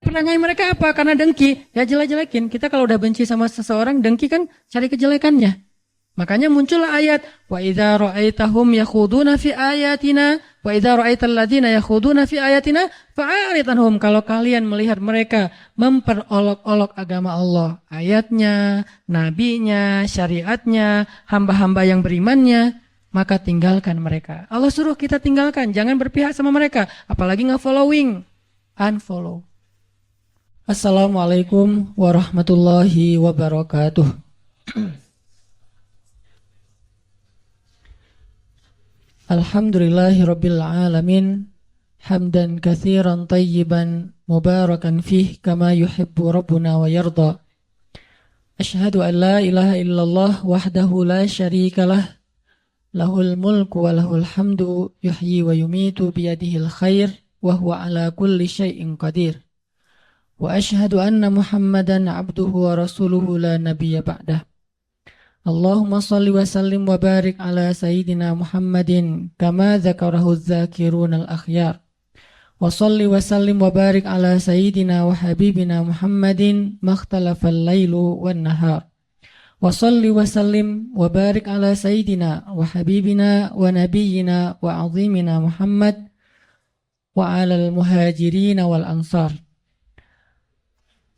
Perangai mereka apa? Karena dengki, ya jelek-jelekin. Kita kalau udah benci sama seseorang, dengki kan cari kejelekannya. Makanya muncullah ayat wa idza ra'aitahum yakhuduna fi ayatina wa idza ra'aital ladzina yakhuduna fi ayatina fa'arid anhum. Kalau kalian melihat mereka memperolok-olok agama Allah, ayatnya, nabinya, syariatnya, hamba-hamba yang berimannya, maka tinggalkan mereka. Allah suruh kita tinggalkan, jangan berpihak sama mereka, apalagi nge-following, unfollow. Assalamualaikum warahmatullahi wabarakatuh. Alhamdulillahi rabbil alamin, hamdan katsiran tayyiban mubarakan fih kama yuhibbu rabbuna wa yarda. Asyhadu an la ilaha illallah wahdahu la syarikalah, lahul mulku wa lahul hamdu, yuhyi wa yumitu biyadihil khair wa huwa ala kulli syai'in qadir. Wa asyhadu anna Muhammadan abduhu wa rasuluhu la nabiyya ba'dah. Allahumma salli wa sallim wa barik ala sayyidina Muhammadin kama dzakarahu dzakirun al-akhyar. Wa salli wa sallim wa barik ala sayyidina wa habibina Muhammadin makhtalafal lailu wan nahar. Wa salli wa sallim wa barik ala sayyidina wa habibina wa nabiyyina wa azimina Muhammad wa ala al-muhajirin wal ansar.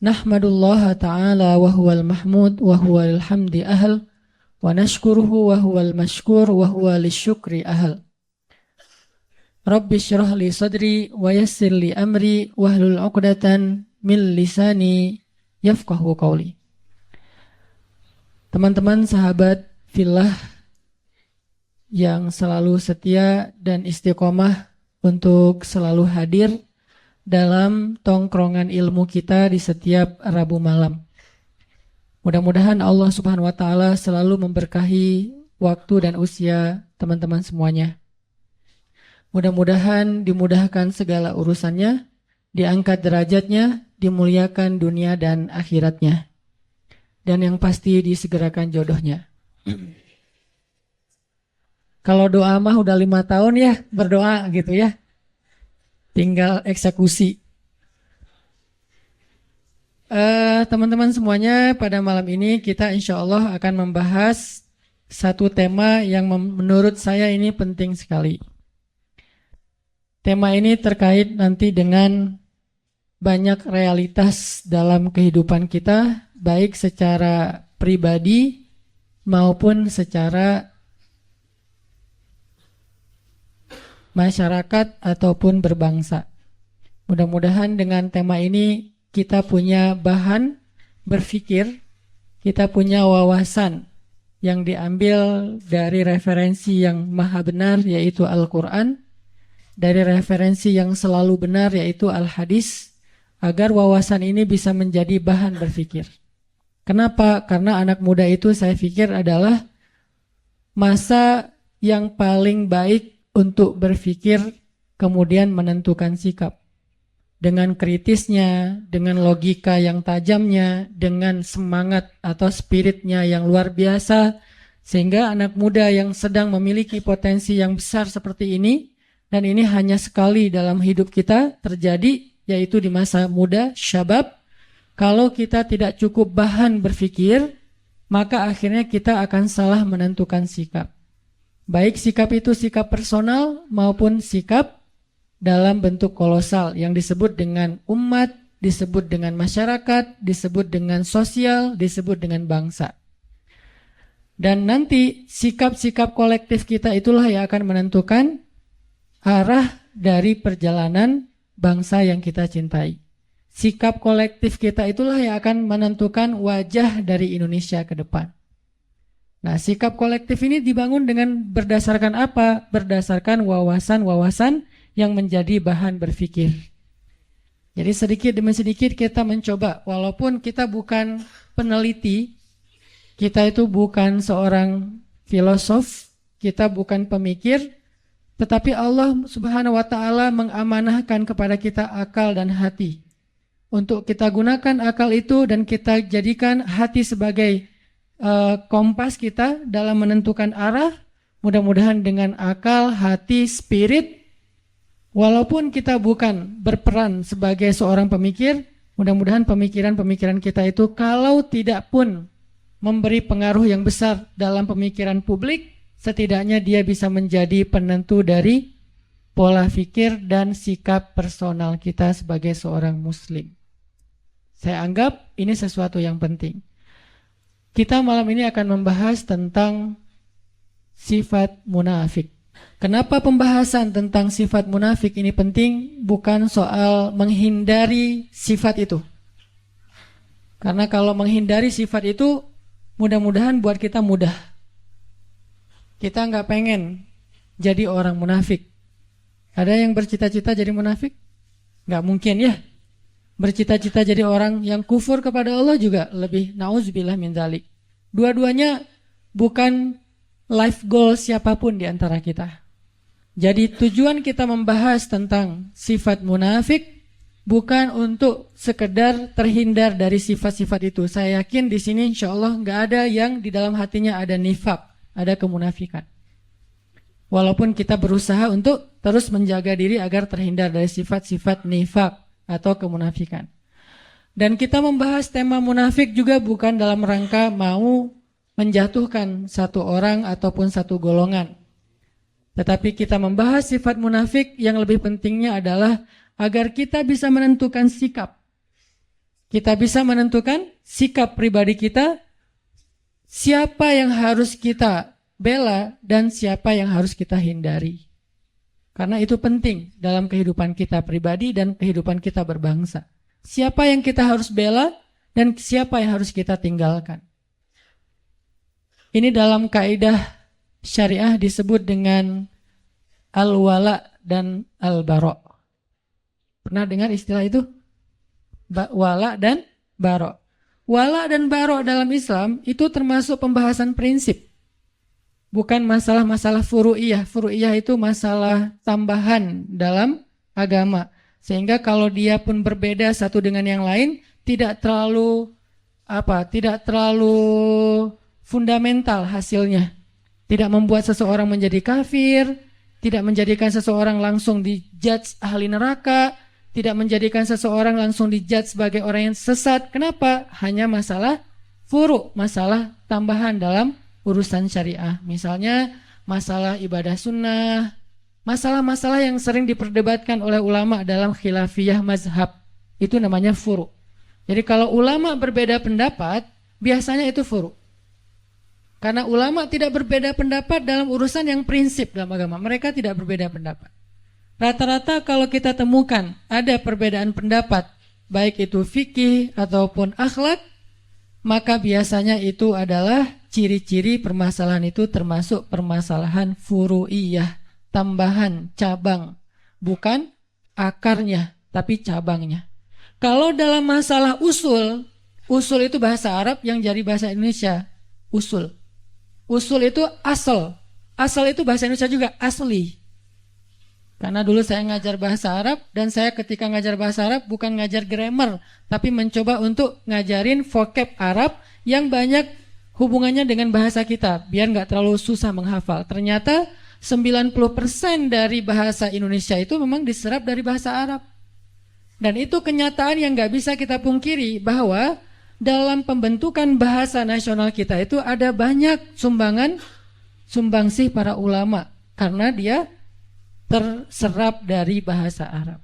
Nahmadullaha ta'ala wa huwal mahmud wa huwal hamdi ahl wa nashkuruhu wa huwal mashkur wa huwa lisyukri ahl. Rabbi syrah li sadri wa yassir li amri wahlul 'uqdatan min lisani yafqahu qawli. Teman-teman sahabat fillah yang selalu setia dan istiqomah untuk selalu hadir dalam tongkrongan ilmu kita di setiap Rabu malam. Mudah-mudahan Allah Subhanahu wa taala selalu memberkahi waktu dan usia teman-teman semuanya. Mudah-mudahan dimudahkan segala urusannya, diangkat derajatnya, dimuliakan dunia dan akhiratnya. Dan yang pasti disegerakan jodohnya. Kalau doa mah udah 5 tahun ya berdoa gitu ya. Tinggal eksekusi. Teman-teman semuanya, pada malam ini kita insya Allah akan membahas satu tema yang menurut saya ini penting sekali. Tema ini terkait nanti dengan banyak realitas dalam kehidupan kita, baik secara pribadi maupun secara masyarakat ataupun berbangsa. Mudah-mudahan dengan tema ini kita punya bahan berpikir, kita punya wawasan yang diambil dari referensi yang maha benar yaitu Al-Quran, dari referensi yang selalu benar yaitu Al-Hadis, agar wawasan ini bisa menjadi bahan berpikir. Kenapa? Karena anak muda itu saya pikir adalah masa yang paling baik untuk berpikir kemudian menentukan sikap. Dengan kritisnya, dengan logika yang tajamnya, dengan semangat atau spiritnya yang luar biasa, sehingga anak muda yang sedang memiliki potensi yang besar seperti ini, dan ini hanya sekali dalam hidup kita terjadi, yaitu di masa muda, syabab. Kalau kita tidak cukup bahan berpikir, maka akhirnya kita akan salah menentukan sikap. Baik sikap itu sikap personal maupun sikap dalam bentuk kolosal yang disebut dengan umat, disebut dengan masyarakat, disebut dengan sosial, disebut dengan bangsa. Dan nanti sikap-sikap kolektif kita itulah yang akan menentukan arah dari perjalanan bangsa yang kita cintai. Sikap kolektif kita itulah yang akan menentukan wajah dari Indonesia ke depan. Nah, sikap kolektif ini dibangun dengan berdasarkan apa? Berdasarkan wawasan-wawasan yang menjadi bahan berpikir. Jadi sedikit demi sedikit kita mencoba, walaupun kita bukan peneliti, kita itu bukan seorang filosof, kita bukan pemikir, tetapi Allah Subhanahu wa taala mengamanahkan kepada kita akal dan hati. Untuk kita gunakan akal itu dan kita jadikan hati sebagai kompas kita dalam menentukan arah. Mudah-mudahan dengan akal, hati, spirit, walaupun kita bukan berperan sebagai seorang pemikir, Mudah-mudahan pemikiran-pemikiran kita itu kalau tidak pun memberi pengaruh yang besar dalam pemikiran publik, setidaknya dia bisa menjadi penentu dari pola pikir dan sikap personal kita sebagai seorang muslim. Saya anggap ini sesuatu yang penting. Kita malam ini akan membahas tentang sifat munafik. Kenapa pembahasan tentang sifat munafik ini penting? Bukan soal menghindari sifat itu. Karena kalau menghindari sifat itu, mudah-mudahan buat kita mudah. Kita nggak pengen jadi orang munafik. Ada yang bercita-cita jadi munafik? Nggak mungkin ya. Bercita-cita jadi orang yang kufur kepada Allah juga lebih nauzubillah min dzalik. Dua-duanya bukan life goal siapapun di antara kita. Jadi tujuan kita membahas tentang sifat munafik bukan untuk sekedar terhindar dari sifat-sifat itu. Saya yakin di sini insya Allah nggak ada yang di dalam hatinya ada nifak, ada kemunafikan. Walaupun kita berusaha untuk terus menjaga diri agar terhindar dari sifat-sifat nifak atau kemunafikan. Dan kita membahas tema munafik juga bukan dalam rangka mau menjatuhkan satu orang ataupun satu golongan. Tetapi kita membahas sifat munafik yang lebih pentingnya adalah agar kita bisa menentukan sikap. Kita bisa menentukan sikap pribadi kita, siapa yang harus kita bela dan siapa yang harus kita hindari. Karena itu penting dalam kehidupan kita pribadi dan kehidupan kita berbangsa. Siapa yang kita harus bela dan siapa yang harus kita tinggalkan. Ini dalam kaidah syariah disebut dengan al-wala dan al-bara. Pernah dengar istilah itu? Wala dan bara. Wala dan bara dalam Islam itu termasuk pembahasan prinsip. Bukan masalah-masalah furu'iyah. Furu'iyah itu masalah tambahan dalam agama. Sehingga kalau dia pun berbeda satu dengan yang lain, tidak terlalu fundamental hasilnya. Tidak membuat seseorang menjadi kafir, tidak menjadikan seseorang langsung dijudge ahli neraka, tidak menjadikan seseorang langsung dijudge sebagai orang yang sesat. Kenapa? Hanya masalah furu', masalah tambahan dalam urusan syariah. Misalnya masalah ibadah sunnah, masalah-masalah yang sering diperdebatkan oleh ulama dalam khilafiyah mazhab. Itu namanya furu'. Jadi kalau ulama berbeda pendapat, biasanya itu furu'. Karena ulama tidak berbeda pendapat dalam urusan yang prinsip dalam agama. Mereka tidak berbeda pendapat. Rata-rata kalau kita temukan ada perbedaan pendapat, baik itu fikih ataupun akhlak, maka biasanya itu adalah ciri-ciri permasalahan itu termasuk permasalahan furu'iyah, tambahan, cabang. Bukan akarnya, tapi cabangnya. Kalau dalam masalah usul, usul itu bahasa Arab yang jadi bahasa Indonesia, usul. Usul itu asal. Asal itu bahasa Indonesia juga asli. Karena dulu saya ngajar bahasa Arab dan saya ketika ngajar bahasa Arab bukan ngajar grammar, tapi mencoba untuk ngajarin vocab Arab yang banyak hubungannya dengan bahasa kita, biar nggak terlalu susah menghafal. Ternyata 90% dari bahasa Indonesia itu memang diserap dari bahasa Arab. Dan itu kenyataan yang nggak bisa kita pungkiri bahwa dalam pembentukan bahasa nasional kita itu ada banyak sumbangsih para ulama karena dia terserap dari bahasa Arab.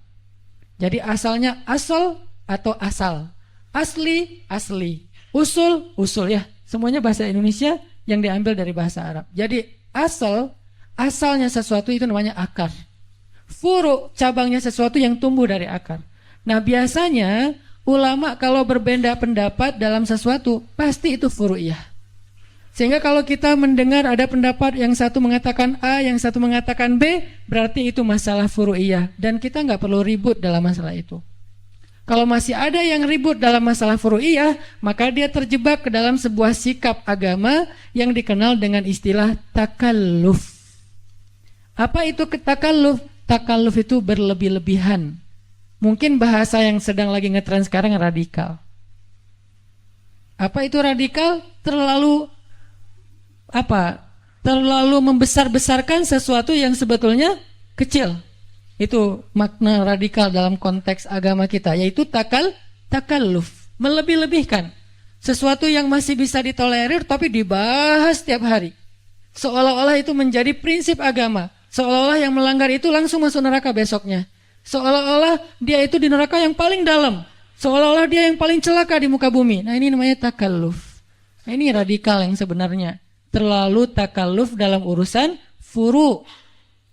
Jadi asalnya asal atau asal, asli, asli, usul, usul ya. Semuanya bahasa Indonesia yang diambil dari bahasa Arab. Jadi asalnya sesuatu itu namanya akar. Furu, cabangnya sesuatu yang tumbuh dari akar. Nah biasanya ulama kalau berbeda pendapat dalam sesuatu pasti itu furu'iyah. Sehingga kalau kita mendengar ada pendapat yang satu mengatakan A, yang satu mengatakan B, berarti itu masalah furu'iyah. Dan kita nggak perlu ribut dalam masalah itu. Kalau masih ada yang ribut dalam masalah furu'iyah, maka dia terjebak ke dalam sebuah sikap agama yang dikenal dengan istilah takalluf. Apa itu takalluf? Takalluf itu berlebih-lebihan. Mungkin bahasa yang sedang lagi ngetren sekarang radikal. Apa itu radikal? Terlalu membesar-besarkan sesuatu yang sebetulnya kecil. Itu makna radikal dalam konteks agama kita, yaitu takalluf, melebih-lebihkan. Sesuatu yang masih bisa ditolerir tapi dibahas setiap hari. Seolah-olah itu menjadi prinsip agama. Seolah-olah yang melanggar itu langsung masuk neraka besoknya. Seolah-olah dia itu di neraka yang paling dalam. Seolah-olah dia yang paling celaka di muka bumi. Nah, ini namanya takalluf. Nah, ini radikal yang sebenarnya. Terlalu takalluf dalam urusan furu,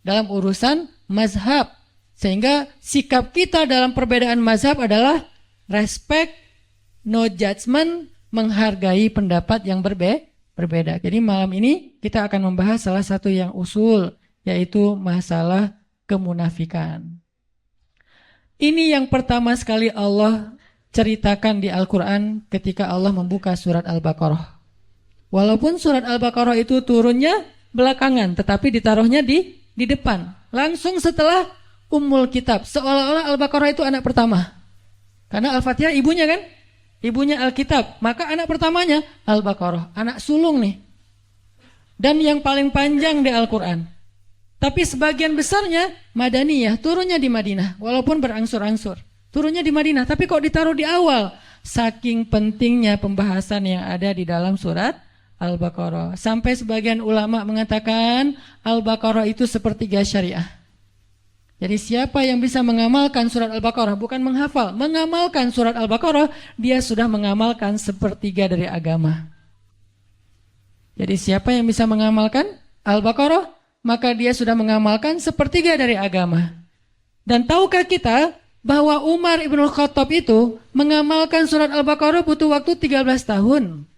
dalam urusan mazhab. Sehingga sikap kita dalam perbedaan mazhab adalah respect, no judgment, menghargai pendapat yang berbeda. Jadi malam ini kita akan membahas salah satu yang usul, yaitu masalah kemunafikan. Ini yang pertama sekali Allah ceritakan di Al-Quran ketika Allah membuka surat Al-Baqarah. Walaupun surat Al-Baqarah itu turunnya belakangan, tetapi ditaruhnya di depan. Langsung setelah Ummul Kitab. Seolah-olah Al-Baqarah itu anak pertama. Karena Al-Fatihah ibunya kan? Ibunya Alkitab, maka anak pertamanya Al-Baqarah, anak sulung nih. Dan yang paling panjang di Al-Quran. Tapi sebagian besarnya Madaniyah, turunnya di Madinah, walaupun berangsur-angsur. Turunnya di Madinah, tapi kok ditaruh di awal? Saking pentingnya pembahasan yang ada di dalam surat Al-Baqarah. Sampai sebagian ulama mengatakan Al-Baqarah itu sepertiga syariah. Jadi siapa yang bisa mengamalkan surat Al-Baqarah, bukan menghafal, mengamalkan surat Al-Baqarah, dia sudah mengamalkan sepertiga dari agama. Jadi siapa yang bisa mengamalkan Al-Baqarah, maka dia sudah mengamalkan sepertiga dari agama. Dan tahukah kita bahwa Umar ibn Khattab itu mengamalkan surat Al-Baqarah butuh waktu 13 tahun.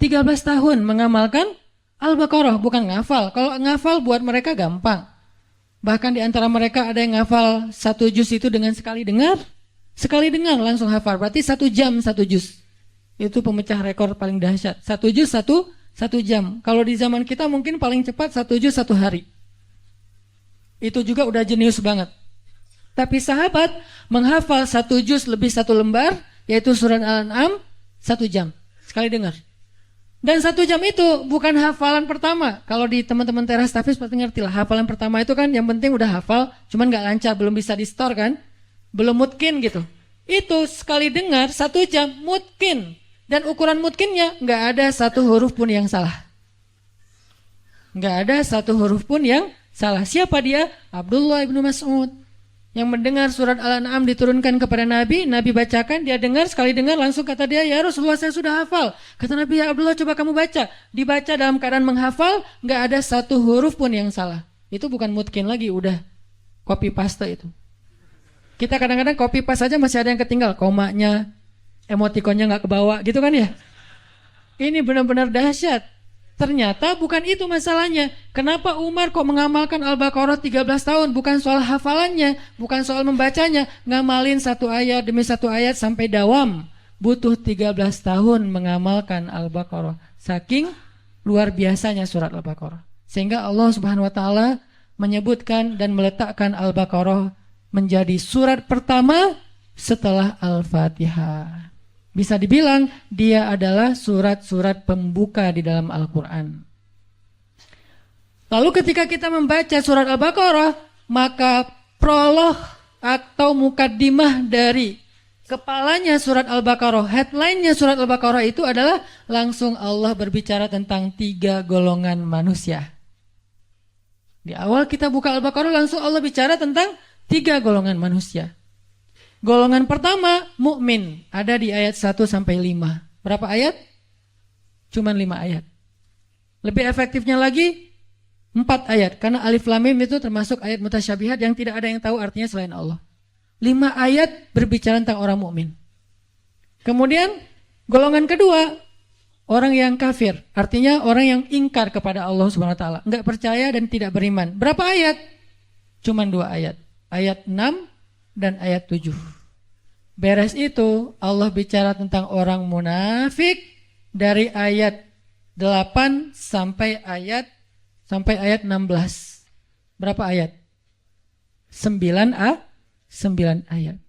13 tahun mengamalkan Al-Baqarah, bukan ngafal. Kalau ngafal buat mereka gampang. Bahkan di antara mereka ada yang ngafal 1 juz itu dengan sekali dengar langsung hafal. Berarti 1 jam 1 juz. Itu pemecah rekor paling dahsyat. 1 juz 1 jam. Kalau di zaman kita mungkin paling cepat 1 juz 1 hari. Itu juga udah jenius banget. Tapi sahabat menghafal 1 juz lebih 1 lembar, yaitu surat Al-An'am 1 jam. Sekali dengar. Dan 1 jam itu bukan hafalan pertama. Kalau di teman-teman teras tahfiz pasti ngerti lah. Hafalan pertama itu kan yang penting udah hafal, cuman gak lancar, belum bisa di store kan. Belum mutkin gitu. Itu sekali dengar 1 jam mutkin. Dan ukuran mutkinnya gak ada 1 huruf pun yang salah. Gak ada 1 huruf pun yang salah. Siapa dia? Abdullah ibnu Mas'ud. Yang mendengar surat Al-An'am diturunkan kepada Nabi, Nabi bacakan, dia dengar, sekali dengar langsung kata dia, ya Rasulullah saya sudah hafal. Kata Nabi, ya Abdullah coba kamu baca. Dibaca dalam keadaan menghafal, gak ada 1 huruf pun yang salah. Itu bukan mutkin lagi, udah copy paste itu. Kita kadang-kadang copy paste aja masih ada yang ketinggal, komanya, emotikonnya gak kebawa gitu kan ya. Ini benar-benar dahsyat. Ternyata bukan itu masalahnya. Kenapa Umar kok mengamalkan Al-Baqarah 13 tahun? Bukan soal hafalannya, bukan soal membacanya. Ngamalin 1 ayat demi 1 ayat sampai dawam. Butuh 13 tahun mengamalkan Al-Baqarah. Saking luar biasanya surat Al-Baqarah. Sehingga Allah Subhanahu wa taala menyebutkan dan meletakkan Al-Baqarah menjadi surat pertama setelah Al-Fatihah. Bisa dibilang dia adalah surat-surat pembuka di dalam Al-Quran. Lalu ketika kita membaca surat Al-Baqarah, maka prolog atau mukaddimah dari kepalanya surat Al-Baqarah, headline-nya surat Al-Baqarah itu adalah langsung Allah berbicara tentang 3 golongan manusia. Di awal kita buka Al-Baqarah langsung Allah bicara tentang 3 golongan manusia. Golongan pertama, mukmin, ada di ayat 1-5. Berapa ayat? Cuman 5 ayat. Lebih efektifnya lagi, 4 ayat. Karena alif lam mim itu termasuk ayat mutasyabihat yang tidak ada yang tahu artinya selain Allah. 5 ayat berbicara tentang orang mukmin. Kemudian, golongan kedua, orang yang kafir. Artinya orang yang ingkar kepada Allah Subhanahu wa taala, enggak percaya dan tidak beriman. Berapa ayat? Cuman 2 ayat. Ayat 6 dan ayat 7. Beres itu Allah bicara tentang orang munafik dari ayat 8 sampai ayat 16. Berapa ayat? 9 ayat.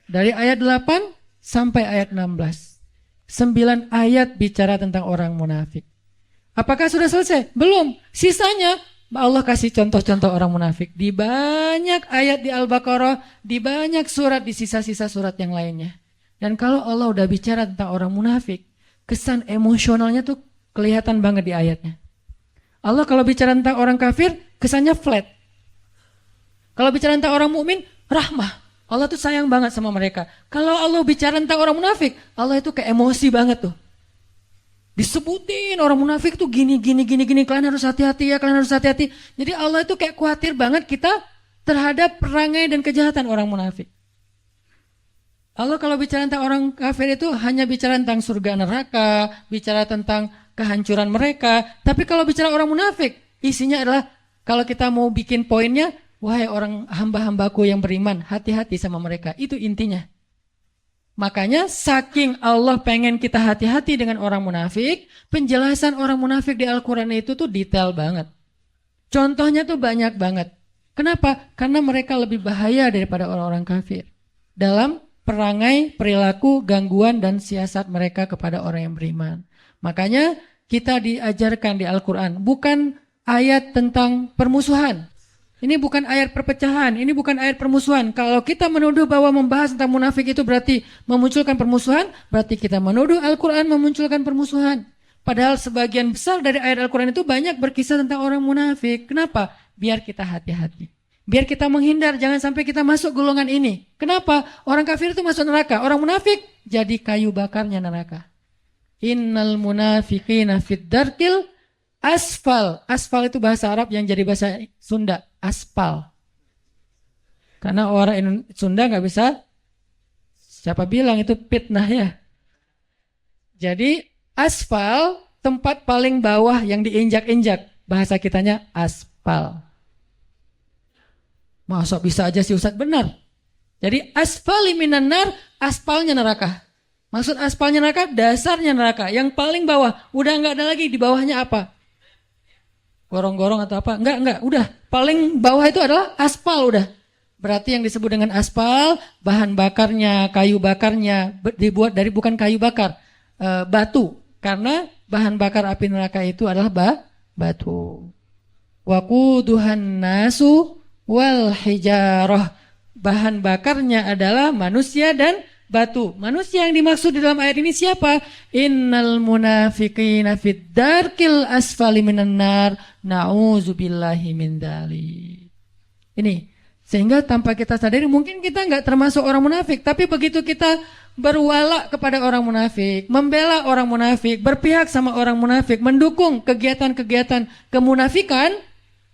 Dari ayat 8 sampai ayat 16. 9 ayat bicara tentang orang munafik. Apakah sudah selesai? Belum. Sisanya Allah kasih contoh-contoh orang munafik di banyak ayat di Al-Baqarah, di banyak surat, di sisa-sisa surat yang lainnya. Dan kalau Allah udah bicara tentang orang munafik, kesan emosionalnya tuh kelihatan banget di ayatnya. Allah kalau bicara tentang orang kafir, kesannya flat. Kalau bicara tentang orang mukmin, rahmah. Allah tuh sayang banget sama mereka. Kalau Allah bicara tentang orang munafik, Allah itu kayak emosi banget tuh. Disebutin orang munafik tuh gini, kalian harus hati-hati ya, kalian harus hati-hati. Jadi Allah itu kayak khawatir banget kita terhadap perangai dan kejahatan orang munafik. Allah kalau bicara tentang orang kafir itu hanya bicara tentang surga neraka, bicara tentang kehancuran mereka. Tapi kalau bicara orang munafik, isinya adalah kalau kita mau bikin poinnya, wahai orang hamba-hambaku yang beriman, hati-hati sama mereka. Itu intinya. Makanya saking Allah pengen kita hati-hati dengan orang munafik, penjelasan orang munafik di Al-Quran itu tuh detail banget. Contohnya tuh banyak banget. Kenapa? Karena mereka lebih bahaya daripada orang-orang kafir. Dalam perangai, perilaku, gangguan, dan siasat mereka kepada orang yang beriman. Makanya kita diajarkan di Al-Quran bukan ayat tentang permusuhan. Ini bukan ayat perpecahan, ini bukan ayat permusuhan. Kalau kita menuduh bahwa membahas tentang munafik itu berarti memunculkan permusuhan, berarti kita menuduh Al-Quran memunculkan permusuhan. Padahal sebagian besar dari ayat Al-Quran itu banyak berkisah tentang orang munafik. Kenapa? Biar kita hati-hati. Biar kita menghindar, jangan sampai kita masuk golongan ini. Kenapa? Orang kafir itu masuk neraka. Orang munafik jadi kayu bakarnya neraka. Innal munafiqina fid darkil asfal. Asfal itu bahasa Arab yang jadi bahasa Sunda. Aspal. Karena orang Sunda nggak bisa, siapa bilang itu fitnah ya. Jadi asfal tempat paling bawah yang diinjak-injak. Bahasa kitanya aspal. Masa bisa aja sih Ustaz? Benar. Jadi asfali minan nar, aspalnya neraka. Maksud aspalnya neraka, dasarnya neraka. Yang paling bawah, udah nggak ada lagi di bawahnya apa? Gorong-gorong atau apa? Enggak. Udah, paling bawah itu adalah aspal udah. Berarti yang disebut dengan aspal, bahan bakarnya, kayu bakarnya dibuat dari bukan kayu bakar, batu. Karena bahan bakar api neraka itu adalah batu. Waquduhan nasu wal hijarah. Bahan bakarnya adalah manusia dan batu. Manusia yang dimaksud di dalam ayat ini siapa? Innal munafiqina fid darkil asfali minan nar, na'udzubillahi min dzalik. Ini sehingga tanpa kita sadari mungkin kita nggak termasuk orang munafik, tapi begitu kita berwala kepada orang munafik, membela orang munafik, berpihak sama orang munafik, mendukung kegiatan-kegiatan kemunafikan,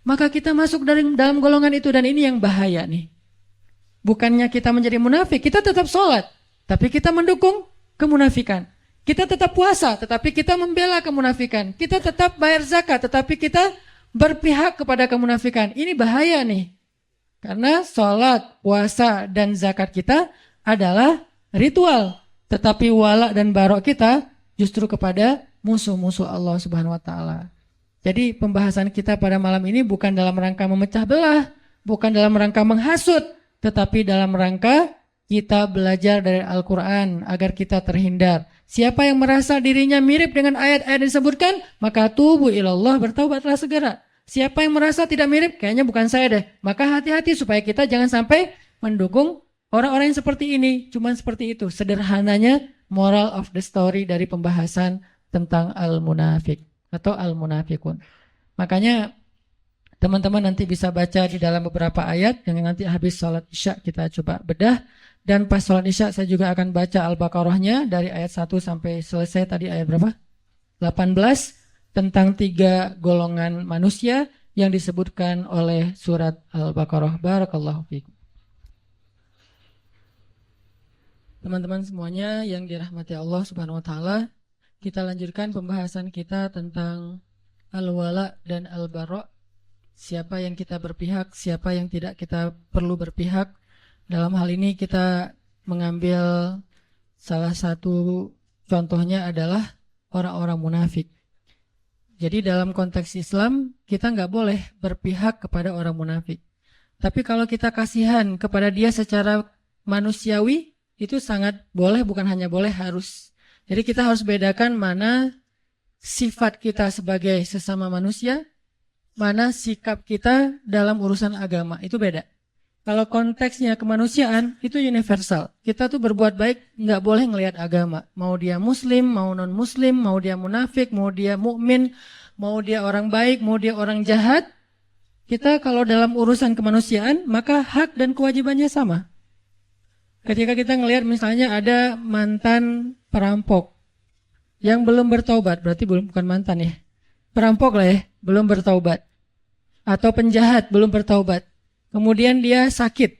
maka kita masuk dalam golongan itu. Dan ini yang bahaya nih. Bukannya kita menjadi munafik, kita tetap sholat, tapi kita mendukung kemunafikan. Kita tetap puasa, tetapi kita membela kemunafikan. Kita tetap bayar zakat, tetapi kita berpihak kepada kemunafikan. Ini bahaya nih. Karena sholat, puasa, dan zakat kita adalah ritual. Tetapi wala dan barok kita justru kepada musuh-musuh Allah Subhanahu wa Ta'ala. Jadi pembahasan kita pada malam ini bukan dalam rangka memecah belah, bukan dalam rangka menghasut, tetapi dalam rangka kita belajar dari Al-Quran agar kita terhindar. Siapa yang merasa dirinya mirip dengan ayat-ayat yang disebutkan, maka tubu ilallah, bertaubatlah segera. Siapa yang merasa tidak mirip, kayaknya bukan saya deh. Maka hati-hati supaya kita jangan sampai mendukung orang-orang yang seperti ini. Cuman seperti itu, sederhananya moral of the story dari pembahasan tentang al-munafik atau al-munafikun. Makanya teman-teman nanti bisa baca di dalam beberapa ayat yang nanti habis sholat isya kita coba bedah. Dan pas sholat isya saya juga akan baca Al-Baqarahnya dari ayat 1 sampai selesai tadi ayat berapa? 18 tentang 3 golongan manusia yang disebutkan oleh surat Al-Baqarah. Barakallahu fiikum. Teman-teman semuanya yang dirahmati Allah Subhanahu wa Ta'ala, kita lanjutkan pembahasan kita tentang al-wala dan al-bara'. Siapa yang kita berpihak, siapa yang tidak kita perlu berpihak. Dalam hal ini kita mengambil salah satu contohnya adalah orang-orang munafik. Jadi dalam konteks Islam kita nggak boleh berpihak kepada orang munafik. Tapi kalau kita kasihan kepada dia secara manusiawi itu sangat boleh, bukan hanya boleh, harus. Jadi kita harus bedakan mana sifat kita sebagai sesama manusia, mana sikap kita dalam urusan agama. Itu beda. Kalau konteksnya kemanusiaan, itu universal. Kita tuh berbuat baik, nggak boleh ngelihat agama. Mau dia muslim, mau non-muslim, mau dia munafik, mau dia mukmin, mau dia orang baik, mau dia orang jahat. Kita kalau dalam urusan kemanusiaan, maka hak dan kewajibannya sama. Ketika kita ngelihat misalnya ada mantan perampok yang belum bertaubat, berarti bukan mantan ya. Perampok lah ya, belum bertaubat. Atau penjahat, belum bertaubat. Kemudian dia sakit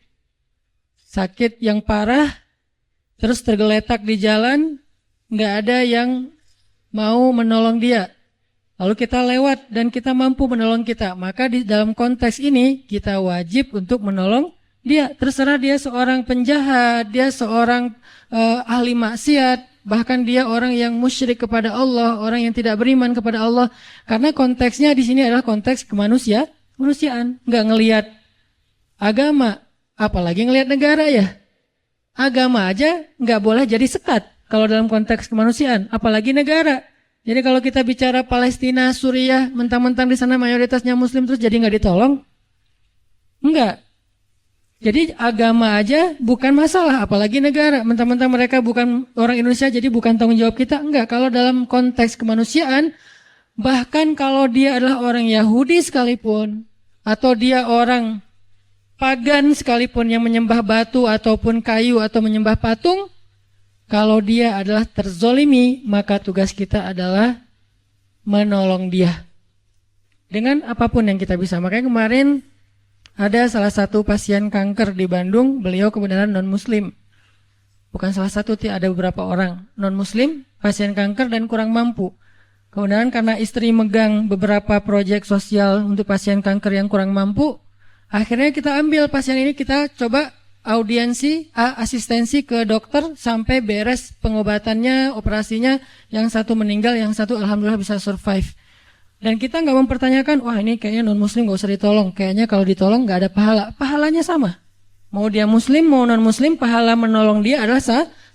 yang parah, terus tergeletak di jalan, nggak ada yang mau menolong dia. Lalu kita lewat dan kita mampu menolong kita, maka di dalam konteks ini kita wajib untuk menolong dia. Terserah dia seorang penjahat, dia seorang ahli maksiat, bahkan dia orang yang musyrik kepada Allah, orang yang tidak beriman kepada Allah. Karena konteksnya di sini adalah konteks kemanusiaan, nggak ngelihat agama, apalagi ngelihat negara ya. Agama aja nggak boleh jadi sekat kalau dalam konteks kemanusiaan, apalagi negara. Jadi kalau kita bicara Palestina, Suriah, mentang-mentang di sana mayoritasnya Muslim terus jadi nggak ditolong? Enggak. Jadi agama aja bukan masalah, apalagi negara. Mentang-mentang mereka bukan orang Indonesia, jadi bukan tanggung jawab kita. Enggak. Kalau dalam konteks kemanusiaan, bahkan kalau dia adalah orang Yahudi sekalipun, atau dia orang pagan sekalipun yang menyembah batu ataupun kayu atau menyembah patung, kalau dia adalah terzolimi, maka tugas kita adalah menolong dia dengan apapun yang kita bisa. Makanya kemarin ada salah satu pasien kanker di Bandung, beliau kebenaran non-muslim. Bukan salah satu, ada beberapa orang non-muslim, pasien kanker dan kurang mampu. Kemudian karena istri megang beberapa proyek sosial untuk pasien kanker yang kurang mampu, akhirnya kita ambil pasien ini, kita coba asistensi ke dokter sampai beres pengobatannya, operasinya. Yang satu meninggal, yang satu alhamdulillah bisa survive. Dan kita nggak mempertanyakan, wah ini kayaknya non-muslim nggak usah ditolong. Kayaknya kalau ditolong nggak ada pahala. Pahalanya sama. Mau dia muslim, mau non-muslim, pahala menolong dia adalah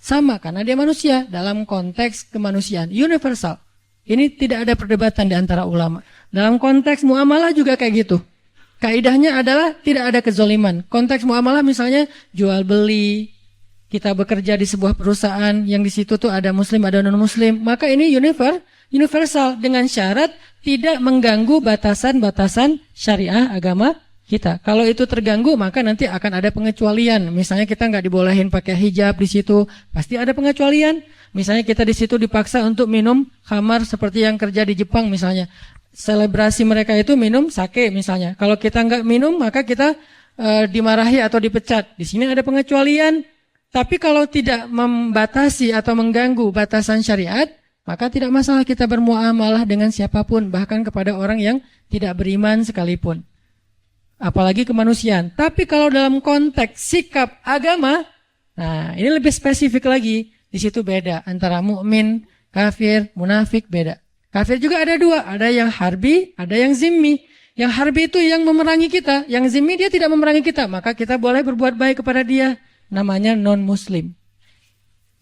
sama. Karena dia manusia dalam konteks kemanusiaan. Universal. Ini tidak ada perdebatan di antara ulama. Dalam konteks muamalah juga kayak gitu. Kaidahnya adalah tidak ada kezoliman. Konteks muamalah misalnya jual beli, kita bekerja di sebuah perusahaan yang di situ tuh ada muslim, ada non-muslim, maka ini universal dengan syarat tidak mengganggu batasan-batasan syariah agama kita. Kalau itu terganggu, maka nanti akan ada pengecualian. Misalnya kita nggak dibolehin pakai hijab di situ, pasti ada pengecualian. Misalnya kita di situ dipaksa untuk minum khamar seperti yang kerja di Jepang misalnya. Selebrasi mereka itu minum sake misalnya. Kalau kita nggak minum, maka kita dimarahi atau dipecat. Di sini ada pengecualian. Tapi kalau tidak membatasi atau mengganggu batasan syariat, maka tidak masalah kita bermuamalah dengan siapapun, bahkan kepada orang yang tidak beriman sekalipun. Apalagi kemanusiaan. Tapi kalau dalam konteks sikap agama, nah ini lebih spesifik lagi. Di situ beda antara mukmin, kafir, munafik, beda. Kafir juga ada dua, ada yang harbi, ada yang zimmi. Yang harbi itu yang memerangi kita, yang zimmi dia tidak memerangi kita, maka kita boleh berbuat baik kepada dia. Namanya non-muslim.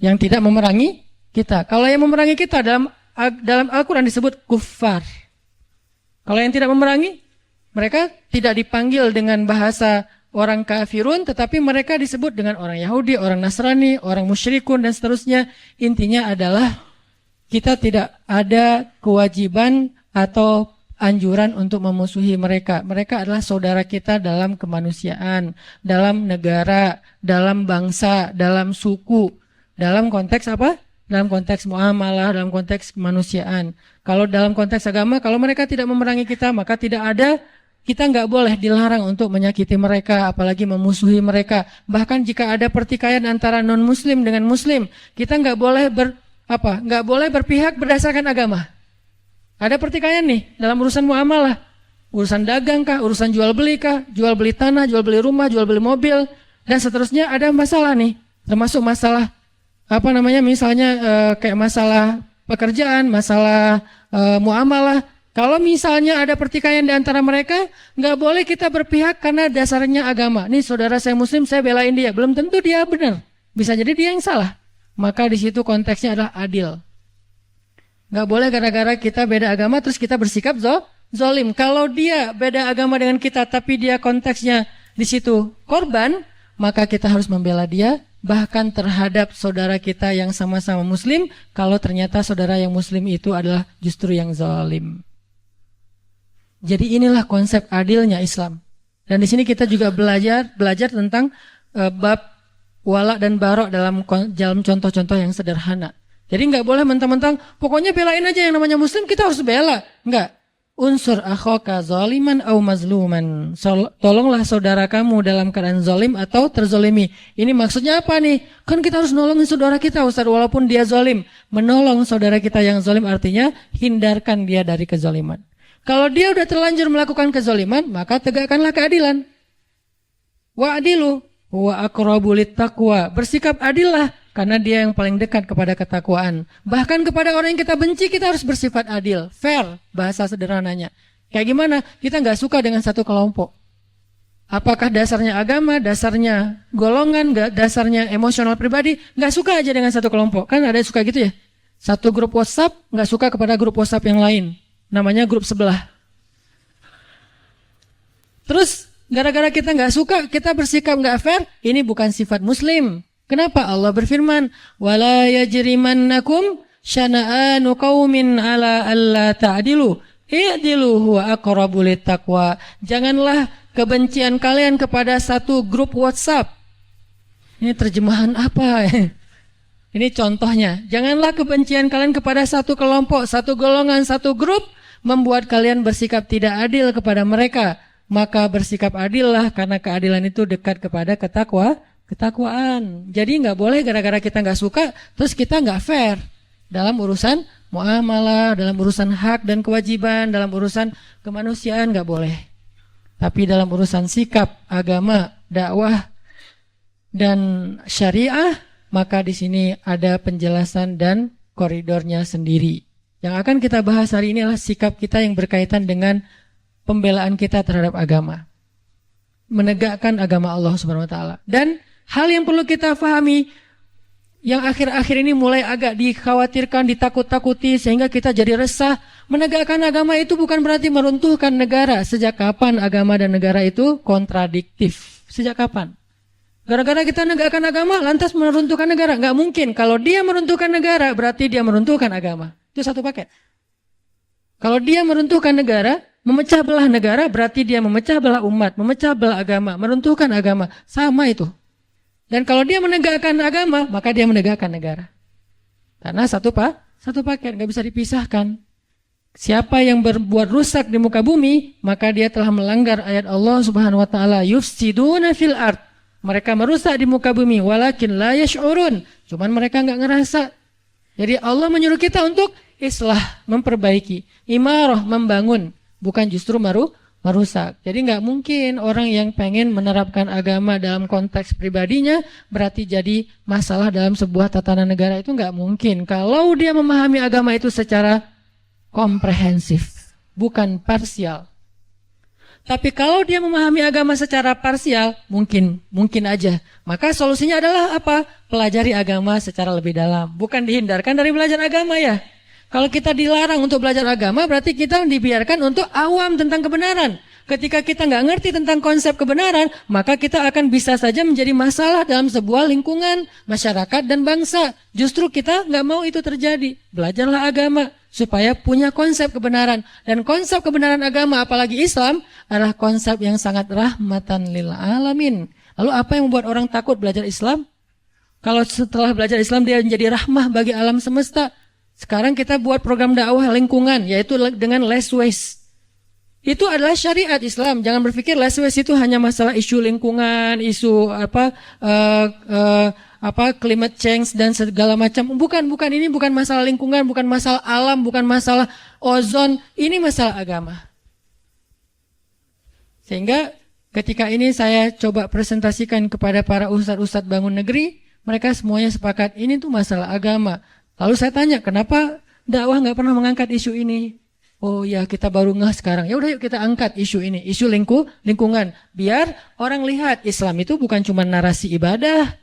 Yang tidak memerangi kita. Kalau yang memerangi kita dalam Al-Quran disebut kuffar. Kalau yang tidak memerangi, mereka tidak dipanggil dengan bahasa orang kafirun, tetapi mereka disebut dengan orang Yahudi, orang Nasrani, orang musyrikun, dan seterusnya. Intinya adalah kita tidak ada kewajiban atau anjuran untuk memusuhi mereka. Mereka adalah saudara kita dalam kemanusiaan, dalam negara, dalam bangsa, dalam suku. Dalam konteks apa? Dalam konteks muamalah, dalam konteks kemanusiaan. Kalau dalam konteks agama, kalau mereka tidak memerangi kita, maka kita nggak boleh dilarang untuk menyakiti mereka, apalagi memusuhi mereka. Bahkan jika ada pertikaian antara non-muslim dengan muslim, kita nggak boleh berpihak berdasarkan agama. Ada pertikaian nih dalam urusan muamalah, urusan dagang kah, urusan jual beli kah, jual beli tanah, jual beli rumah, jual beli mobil, dan seterusnya. Ada masalah nih, termasuk masalah misalnya kayak masalah pekerjaan, masalah muamalah. Kalau misalnya ada pertikaian di antara mereka, nggak boleh kita berpihak karena dasarnya agama. Nih saudara saya muslim, saya belain dia. Belum tentu dia benar, bisa jadi dia yang salah. Maka di situ konteksnya adalah adil. Nggak boleh gara-gara kita beda agama terus kita bersikap zolim. Kalau dia beda agama dengan kita, tapi dia konteksnya di situ korban, maka kita harus membela dia, bahkan terhadap saudara kita yang sama-sama muslim, kalau ternyata saudara yang muslim itu adalah justru yang zolim. Jadi inilah konsep adilnya Islam. Dan di sini kita juga belajar tentang bab wala dan barok dalam contoh-contoh yang sederhana. Jadi nggak boleh mentang-mentang pokoknya belain aja yang namanya muslim, kita harus bela. Nggak. Unsur akhaka zaliman au mazluman. Tolonglah saudara kamu dalam keadaan zalim atau terzolimi. Ini maksudnya apa nih? Kan kita harus nolongin saudara kita, Ustaz, walaupun dia zalim. Menolong saudara kita yang zalim artinya hindarkan dia dari kezaliman. Kalau dia udah terlanjur melakukan kezaliman, maka tegakkanlah keadilan. Wa'adilu wa aqrabu littaqwa. Bersikap adillah karena dia yang paling dekat kepada ketakwaan. Bahkan kepada orang yang kita benci kita harus bersifat adil, fair, bahasa sederhananya. Kayak gimana? Kita nggak suka dengan satu kelompok. Apakah dasarnya agama, dasarnya golongan, dasarnya emosional pribadi? Nggak suka aja dengan satu kelompok. Kan ada yang suka gitu ya. Satu grup WhatsApp nggak suka kepada grup WhatsApp yang lain. Namanya grup sebelah. Terus gara-gara kita nggak suka, kita bersikap nggak fair, ini bukan sifat muslim. Kenapa? Allah berfirman, wala yajrimannakum syana'anu qaumin ala alla ta'dilu i'dilu huwa aqrabu littaqwa. Janganlah kebencian kalian kepada satu grup WhatsApp. Ini terjemahan apa? Ini contohnya. Janganlah kebencian kalian kepada satu kelompok, satu golongan, satu grup membuat kalian bersikap tidak adil kepada mereka. Maka bersikap adillah karena keadilan itu dekat kepada ketakwaan. Jadi nggak boleh gara-gara kita nggak suka terus kita nggak fair dalam urusan muamalah, dalam urusan hak dan kewajiban, dalam urusan kemanusiaan nggak boleh. Tapi dalam urusan sikap, agama, dakwah dan syariah, maka di sini ada penjelasan dan koridornya sendiri. Yang akan kita bahas hari ini adalah sikap kita yang berkaitan dengan pembelaan kita terhadap agama. Menegakkan agama Allah Subhanahu wa taala. Dan hal yang perlu kita pahami yang akhir-akhir ini mulai agak dikhawatirkan, ditakut-takuti sehingga kita jadi resah. Menegakkan agama itu bukan berarti meruntuhkan negara. Sejak kapan agama dan negara itu kontradiktif? Sejak kapan? Gara-gara kita menegakkan agama lantas meruntuhkan negara? Nggak mungkin. Kalau dia meruntuhkan negara berarti dia meruntuhkan agama. Itu satu paket. Kalau dia meruntuhkan negara, memecah belah negara berarti dia memecah belah umat, memecah belah agama, meruntuhkan agama. Sama itu. Dan kalau dia menegakkan agama, maka dia menegakkan negara. Karena satu paket, nggak bisa dipisahkan. Siapa yang berbuat rusak di muka bumi, maka dia telah melanggar ayat Allah Subhanahu wa taala, yufsiduna fil ard. Mereka merusak di muka bumi, walakin la yash'urun. Cuman mereka nggak ngerasa. Jadi Allah menyuruh kita untuk islah, memperbaiki, imarah, membangun, bukan justru merusak. Jadi nggak mungkin orang yang pengen menerapkan agama dalam konteks pribadinya berarti jadi masalah dalam sebuah tatanan negara, itu nggak mungkin. Kalau dia memahami agama itu secara komprehensif, bukan parsial. Tapi kalau dia memahami agama secara parsial, mungkin aja. Maka solusinya adalah apa? Pelajari agama secara lebih dalam. Bukan dihindarkan dari belajar agama ya. Kalau kita dilarang untuk belajar agama, berarti kita dibiarkan untuk awam tentang kebenaran. Ketika kita nggak ngerti tentang konsep kebenaran, maka kita akan bisa saja menjadi masalah dalam sebuah lingkungan, masyarakat, dan bangsa. Justru kita nggak mau itu terjadi. Belajarlah agama supaya punya konsep kebenaran. Dan konsep kebenaran agama, apalagi Islam, adalah konsep yang sangat rahmatan lil alamin. Lalu apa yang membuat orang takut belajar Islam? Kalau setelah belajar Islam dia menjadi rahmah bagi alam semesta. Sekarang kita buat program dakwah lingkungan, yaitu dengan less waste. Itu adalah syariat Islam. Jangan berpikir less waste itu hanya masalah isu lingkungan, isu climate change dan segala macam. Bukan. Ini bukan masalah lingkungan, bukan masalah alam, bukan masalah ozon. Ini masalah agama. Sehingga ketika ini saya coba presentasikan kepada para ustadz-ustadz bangun negeri, mereka semuanya sepakat ini tuh masalah agama. Lalu saya tanya, kenapa dakwah nggak pernah mengangkat isu ini? Oh ya, kita baru ngeh sekarang. Ya udah yuk kita angkat isu ini, isu lingkungan. Biar orang lihat Islam itu bukan cuma narasi ibadah.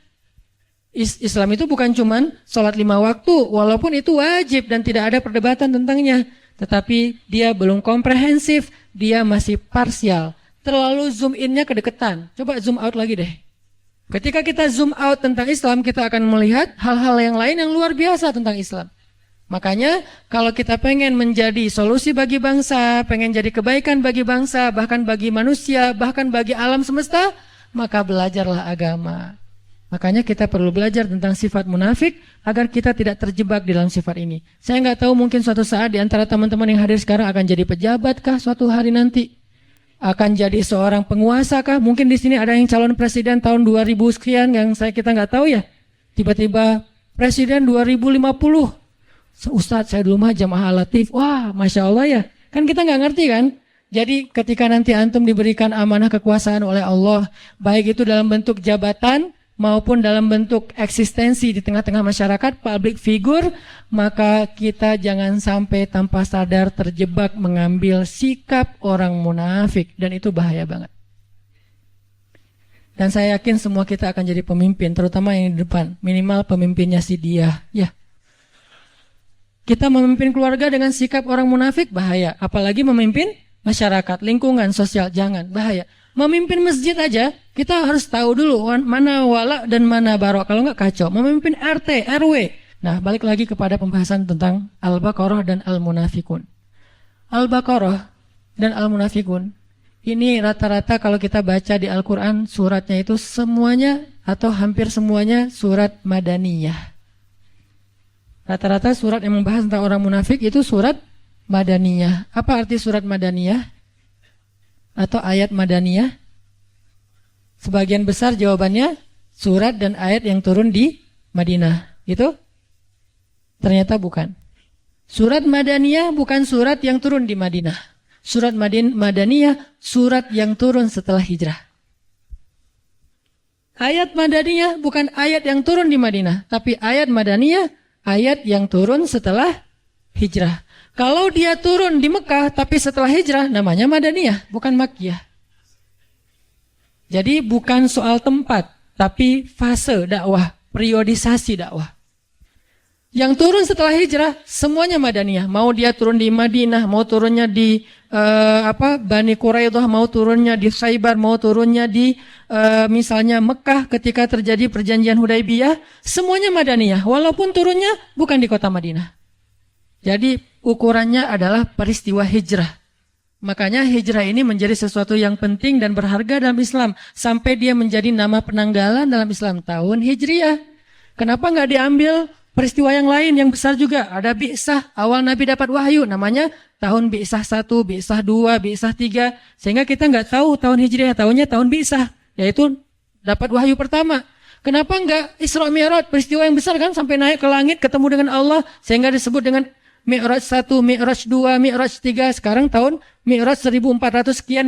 Islam itu bukan cuma sholat 5 waktu, walaupun itu wajib dan tidak ada perdebatan tentangnya. tetapi dia belum komprehensif, dia masih parsial. Terlalu zoom in-nya kedekatan. Coba zoom out lagi deh. Ketika kita zoom out tentang Islam, kita akan melihat hal-hal yang lain yang luar biasa tentang Islam. Makanya kalau kita pengen menjadi solusi bagi bangsa, pengen jadi kebaikan bagi bangsa, bahkan bagi manusia, bahkan bagi alam semesta, maka belajarlah agama. Makanya kita perlu belajar tentang sifat munafik agar kita tidak terjebak di dalam sifat ini. Saya nggak tahu, mungkin suatu saat di antara teman-teman yang hadir sekarang akan jadi pejabat kah suatu hari nanti? Akan jadi seorang penguasa kah? Mungkin di sini ada yang calon presiden tahun 2000 sekian yang kita nggak tahu ya. Tiba-tiba presiden 2050. Ustadz, saya dulu mah jamaah latif. Wah, Masya Allah ya. Kan kita nggak ngerti kan? Jadi ketika nanti antum diberikan amanah kekuasaan oleh Allah, baik itu dalam bentuk jabatan maupun dalam bentuk eksistensi di tengah-tengah masyarakat, public figure, maka kita jangan sampai tanpa sadar terjebak mengambil sikap orang munafik. Dan itu bahaya banget. Dan saya yakin semua kita akan jadi pemimpin, terutama yang di depan. Minimal pemimpinnya si dia. Ya. Kita memimpin keluarga dengan sikap orang munafik, bahaya. Apalagi memimpin masyarakat, lingkungan, sosial, jangan, bahaya. Memimpin masjid aja, kita harus tahu dulu mana wala dan mana barok. Kalau nggak kacau. Memimpin RT, RW. Nah, balik lagi kepada pembahasan tentang Al-Baqarah dan Al-Munafikun. Al-Baqarah dan Al-Munafikun, ini rata-rata kalau kita baca di Al-Quran, suratnya itu semuanya atau hampir semuanya surat Madaniyah. Rata-rata surat yang membahas tentang orang munafik itu surat Madaniyah. Apa arti surat Madaniyah? Atau ayat Madaniyah? Sebagian besar jawabannya surat dan ayat yang turun di Madinah. Itu? Ternyata bukan. Surat Madaniyah bukan surat yang turun di Madinah. Surat Madaniyah surat yang turun setelah hijrah. Ayat Madaniyah bukan ayat yang turun di Madinah, tapi ayat Madaniyah ayat yang turun setelah hijrah. Kalau dia turun di Mekah tapi setelah hijrah, namanya Madaniyah, bukan Makkiyah. Jadi bukan soal tempat, tapi fase dakwah, periodisasi dakwah. Yang turun setelah hijrah semuanya Madaniyah. Mau dia turun di Madinah, mau turunnya di Bani Quraidah, mau turunnya di Khaybar, mau turunnya di misalnya Mekah ketika terjadi perjanjian Hudaibiyah, semuanya Madaniyah. Walaupun turunnya bukan di kota Madinah. Jadi ukurannya adalah peristiwa hijrah. Makanya hijrah ini menjadi sesuatu yang penting dan berharga dalam Islam. Sampai dia menjadi nama penanggalan dalam Islam, tahun Hijriah. Kenapa nggak diambil peristiwa yang lain yang besar juga? Ada Bi'sah, awal Nabi dapat wahyu, namanya tahun Bi'sah 1, Bi'sah 2, Bi'sah 3. Sehingga kita nggak tahu tahun Hijriah, tahunnya tahun Bi'sah, yaitu dapat wahyu pertama. Kenapa nggak Isra Mi'raj, peristiwa yang besar kan, sampai naik ke langit ketemu dengan Allah, sehingga disebut dengan Mi'raj 1, Mi'raj 2, Mi'raj 3, sekarang tahun Mi'raj 1400 sekian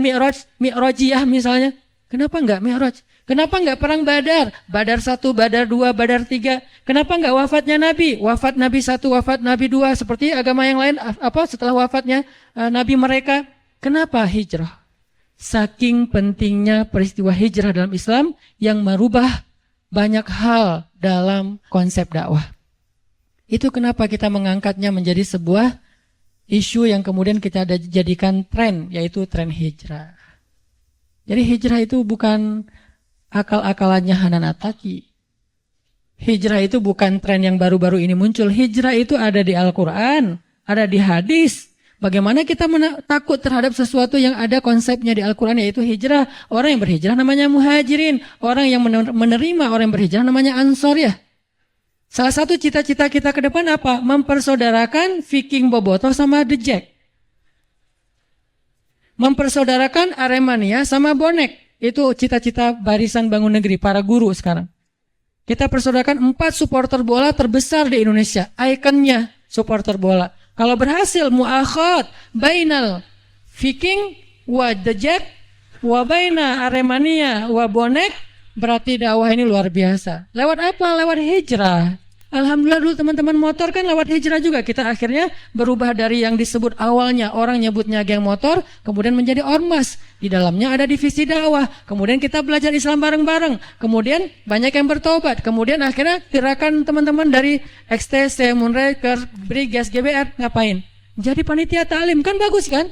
Mi'rajiyah misalnya. Kenapa enggak Mi'raj? Kenapa enggak perang Badar? Badar 1, Badar 2, Badar 3. Kenapa enggak wafatnya Nabi? Wafat Nabi 1, wafat Nabi 2, seperti agama yang lain setelah wafatnya Nabi mereka. Kenapa hijrah? Saking pentingnya peristiwa hijrah dalam Islam yang merubah banyak hal dalam konsep dakwah. Itu kenapa kita mengangkatnya menjadi sebuah isu yang kemudian kita jadikan tren, yaitu tren hijrah. Jadi hijrah itu bukan akal-akalannya Hanan Attaqi. Hijrah itu bukan tren yang baru-baru ini muncul. Hijrah itu ada di Al-Quran, ada di hadis. Bagaimana kita takut terhadap sesuatu yang ada konsepnya di Al-Quran, yaitu hijrah. Orang yang berhijrah namanya muhajirin. Orang yang menerima orang yang berhijrah namanya ansor ya. Salah satu cita-cita kita ke depan apa? Mempersaudarakan Viking Bobotoh sama The Jack. Mempersaudarakan Aremania sama Bonek. Itu cita-cita Barisan Bangun Negeri, para guru sekarang. Kita persaudarakan 4 supporter bola terbesar di Indonesia. Ikonnya supporter bola. Kalau berhasil mu'akhad bainal Viking wa The Jack wa baina Aremania wa Bonek, berarti dakwah ini luar biasa. Lewat apa? Lewat hijrah. Alhamdulillah dulu teman-teman motor kan lewat hijrah juga. Kita akhirnya berubah dari yang disebut awalnya orang nyebutnya geng motor, kemudian menjadi ormas. Di dalamnya ada divisi dakwah. Kemudian kita belajar Islam bareng-bareng. Kemudian banyak yang bertobat. Kemudian akhirnya gerakan teman-teman dari XTC, Moonraker, Brigas, GBR ngapain? jadi panitia ta'lim, kan bagus kan?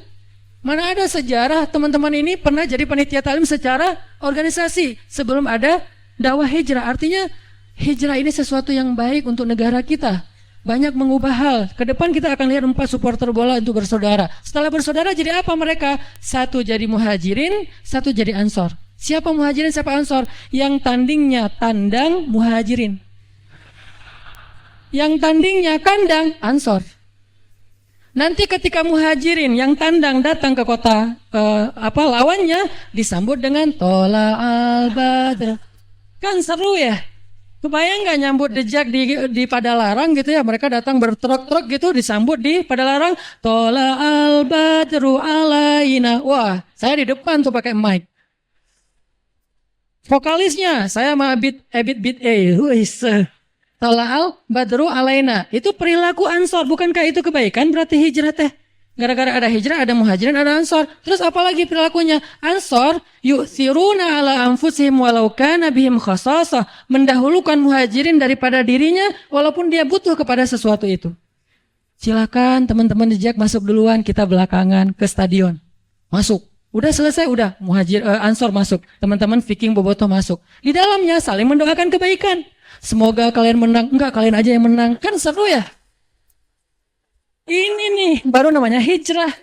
Mana ada sejarah teman-teman ini pernah jadi panitia ta'lim secara organisasi sebelum ada dakwah hijrah. Artinya hijrah ini sesuatu yang baik untuk negara kita. Banyak mengubah hal. Ke depan kita akan lihat 4 supporter bola untuk bersaudara. Setelah bersaudara jadi apa mereka? Satu jadi muhajirin, satu jadi ansor. Siapa muhajirin, siapa ansor? Yang tandingnya tandang muhajirin, yang tandingnya kandang ansor. Nanti ketika muhajirin yang tandang datang ke kota lawannya, disambut dengan tola al-badr. Kan seru ya? Kebayang nggak nyambut dejak di Padalarang gitu ya? Mereka datang bertruk-truk gitu, disambut di Padalarang, tola al-badru alaina. Wah, saya di depan tuh pakai mic. Vokalisnya saya sama Ebit Tala'al badru alaina. Itu perilaku ansor. Bukankah itu kebaikan? Berarti hijrah teh. Gara-gara ada hijrah, ada muhajirin, ada ansor. Terus apalagi perilakunya? Ansor yu'thiruna ala anfusihim walau kana bihim khasasah. Mendahulukan muhajirin daripada dirinya walaupun dia butuh kepada sesuatu itu. Silakan teman-teman jejak masuk duluan, kita belakangan ke stadion. Masuk. Udah selesai, udah ansor masuk. Teman-teman Viking Bobotoh masuk. Di dalamnya saling mendoakan kebaikan. Semoga kalian menang. Enggak, kalian aja yang menang. Kan seru ya? Ini nih, baru namanya hijrah.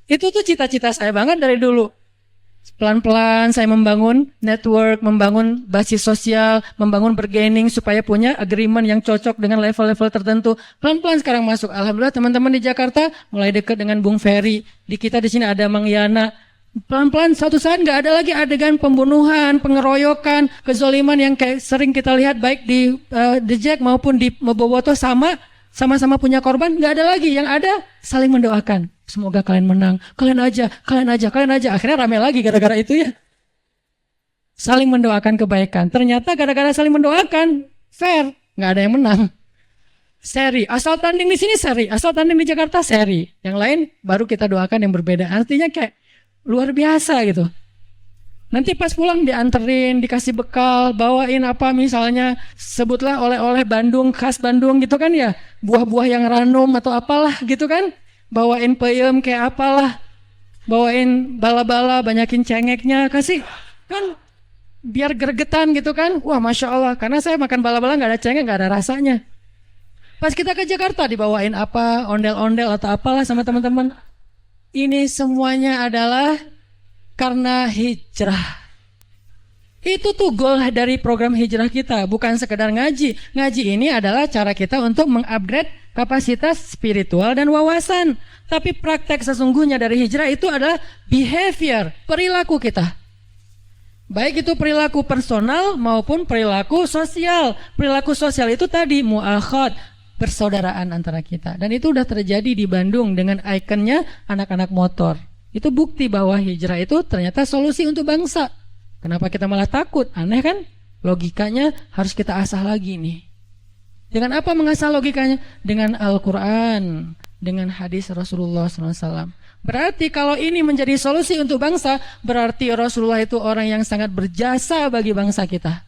Itu tuh cita-cita saya banget dari dulu. Pelan-pelan saya membangun network, membangun basis sosial, membangun bargaining supaya punya agreement yang cocok dengan level-level tertentu. Pelan-pelan sekarang masuk. Alhamdulillah teman-teman di Jakarta mulai dekat dengan Bung Ferry. Di kita di sini ada Mang Yana. Pelan-pelan suatu saat nggak ada lagi adegan pembunuhan, pengeroyokan, kezoliman yang kayak sering kita lihat baik di The Jack maupun di Bobotoh sama-sama punya korban. Nggak ada lagi, yang ada saling mendoakan. Semoga kalian menang, kalian aja. Akhirnya rame lagi gara-gara itu ya. Saling mendoakan kebaikan. Ternyata gara-gara saling mendoakan, fair, nggak ada yang menang. Seri, asal tanding di sini seri, asal tanding di Jakarta seri. Yang lain baru kita doakan yang berbeda. Artinya kayak luar biasa gitu. Nanti pas pulang dianterin, dikasih bekal, bawain apa misalnya, sebutlah oleh-oleh Bandung, khas Bandung gitu kan ya. Buah-buah yang ranum atau apalah gitu kan. Bawain peyem kayak apalah. Bawain bala-bala, banyakin cengeknya, kasih. Kan biar gregetan gitu kan. Wah Masya Allah, karena saya makan bala-bala gak ada cengek, gak ada rasanya. Pas kita ke Jakarta dibawain apa, ondel-ondel atau apalah sama teman-teman. Ini semuanya adalah karena hijrah. Itu tuh goal dari program hijrah kita, bukan sekedar ngaji. Ngaji ini adalah cara kita untuk mengupgrade kapasitas spiritual dan wawasan. Tapi praktek sesungguhnya dari hijrah itu adalah behavior, perilaku kita. Baik itu perilaku personal maupun perilaku sosial. Perilaku sosial itu tadi mu'akhad, persaudaraan antara kita. Dan itu udah terjadi di Bandung dengan ikonnya anak-anak motor. Itu bukti bahwa hijrah itu ternyata solusi untuk bangsa. Kenapa kita malah takut? Aneh kan? Logikanya harus kita asah lagi nih. Dengan apa mengasah logikanya? Dengan Al-Quran, dengan hadis Rasulullah SAW. Berarti kalau ini menjadi solusi untuk bangsa, berarti Rasulullah itu orang yang sangat berjasa bagi bangsa kita.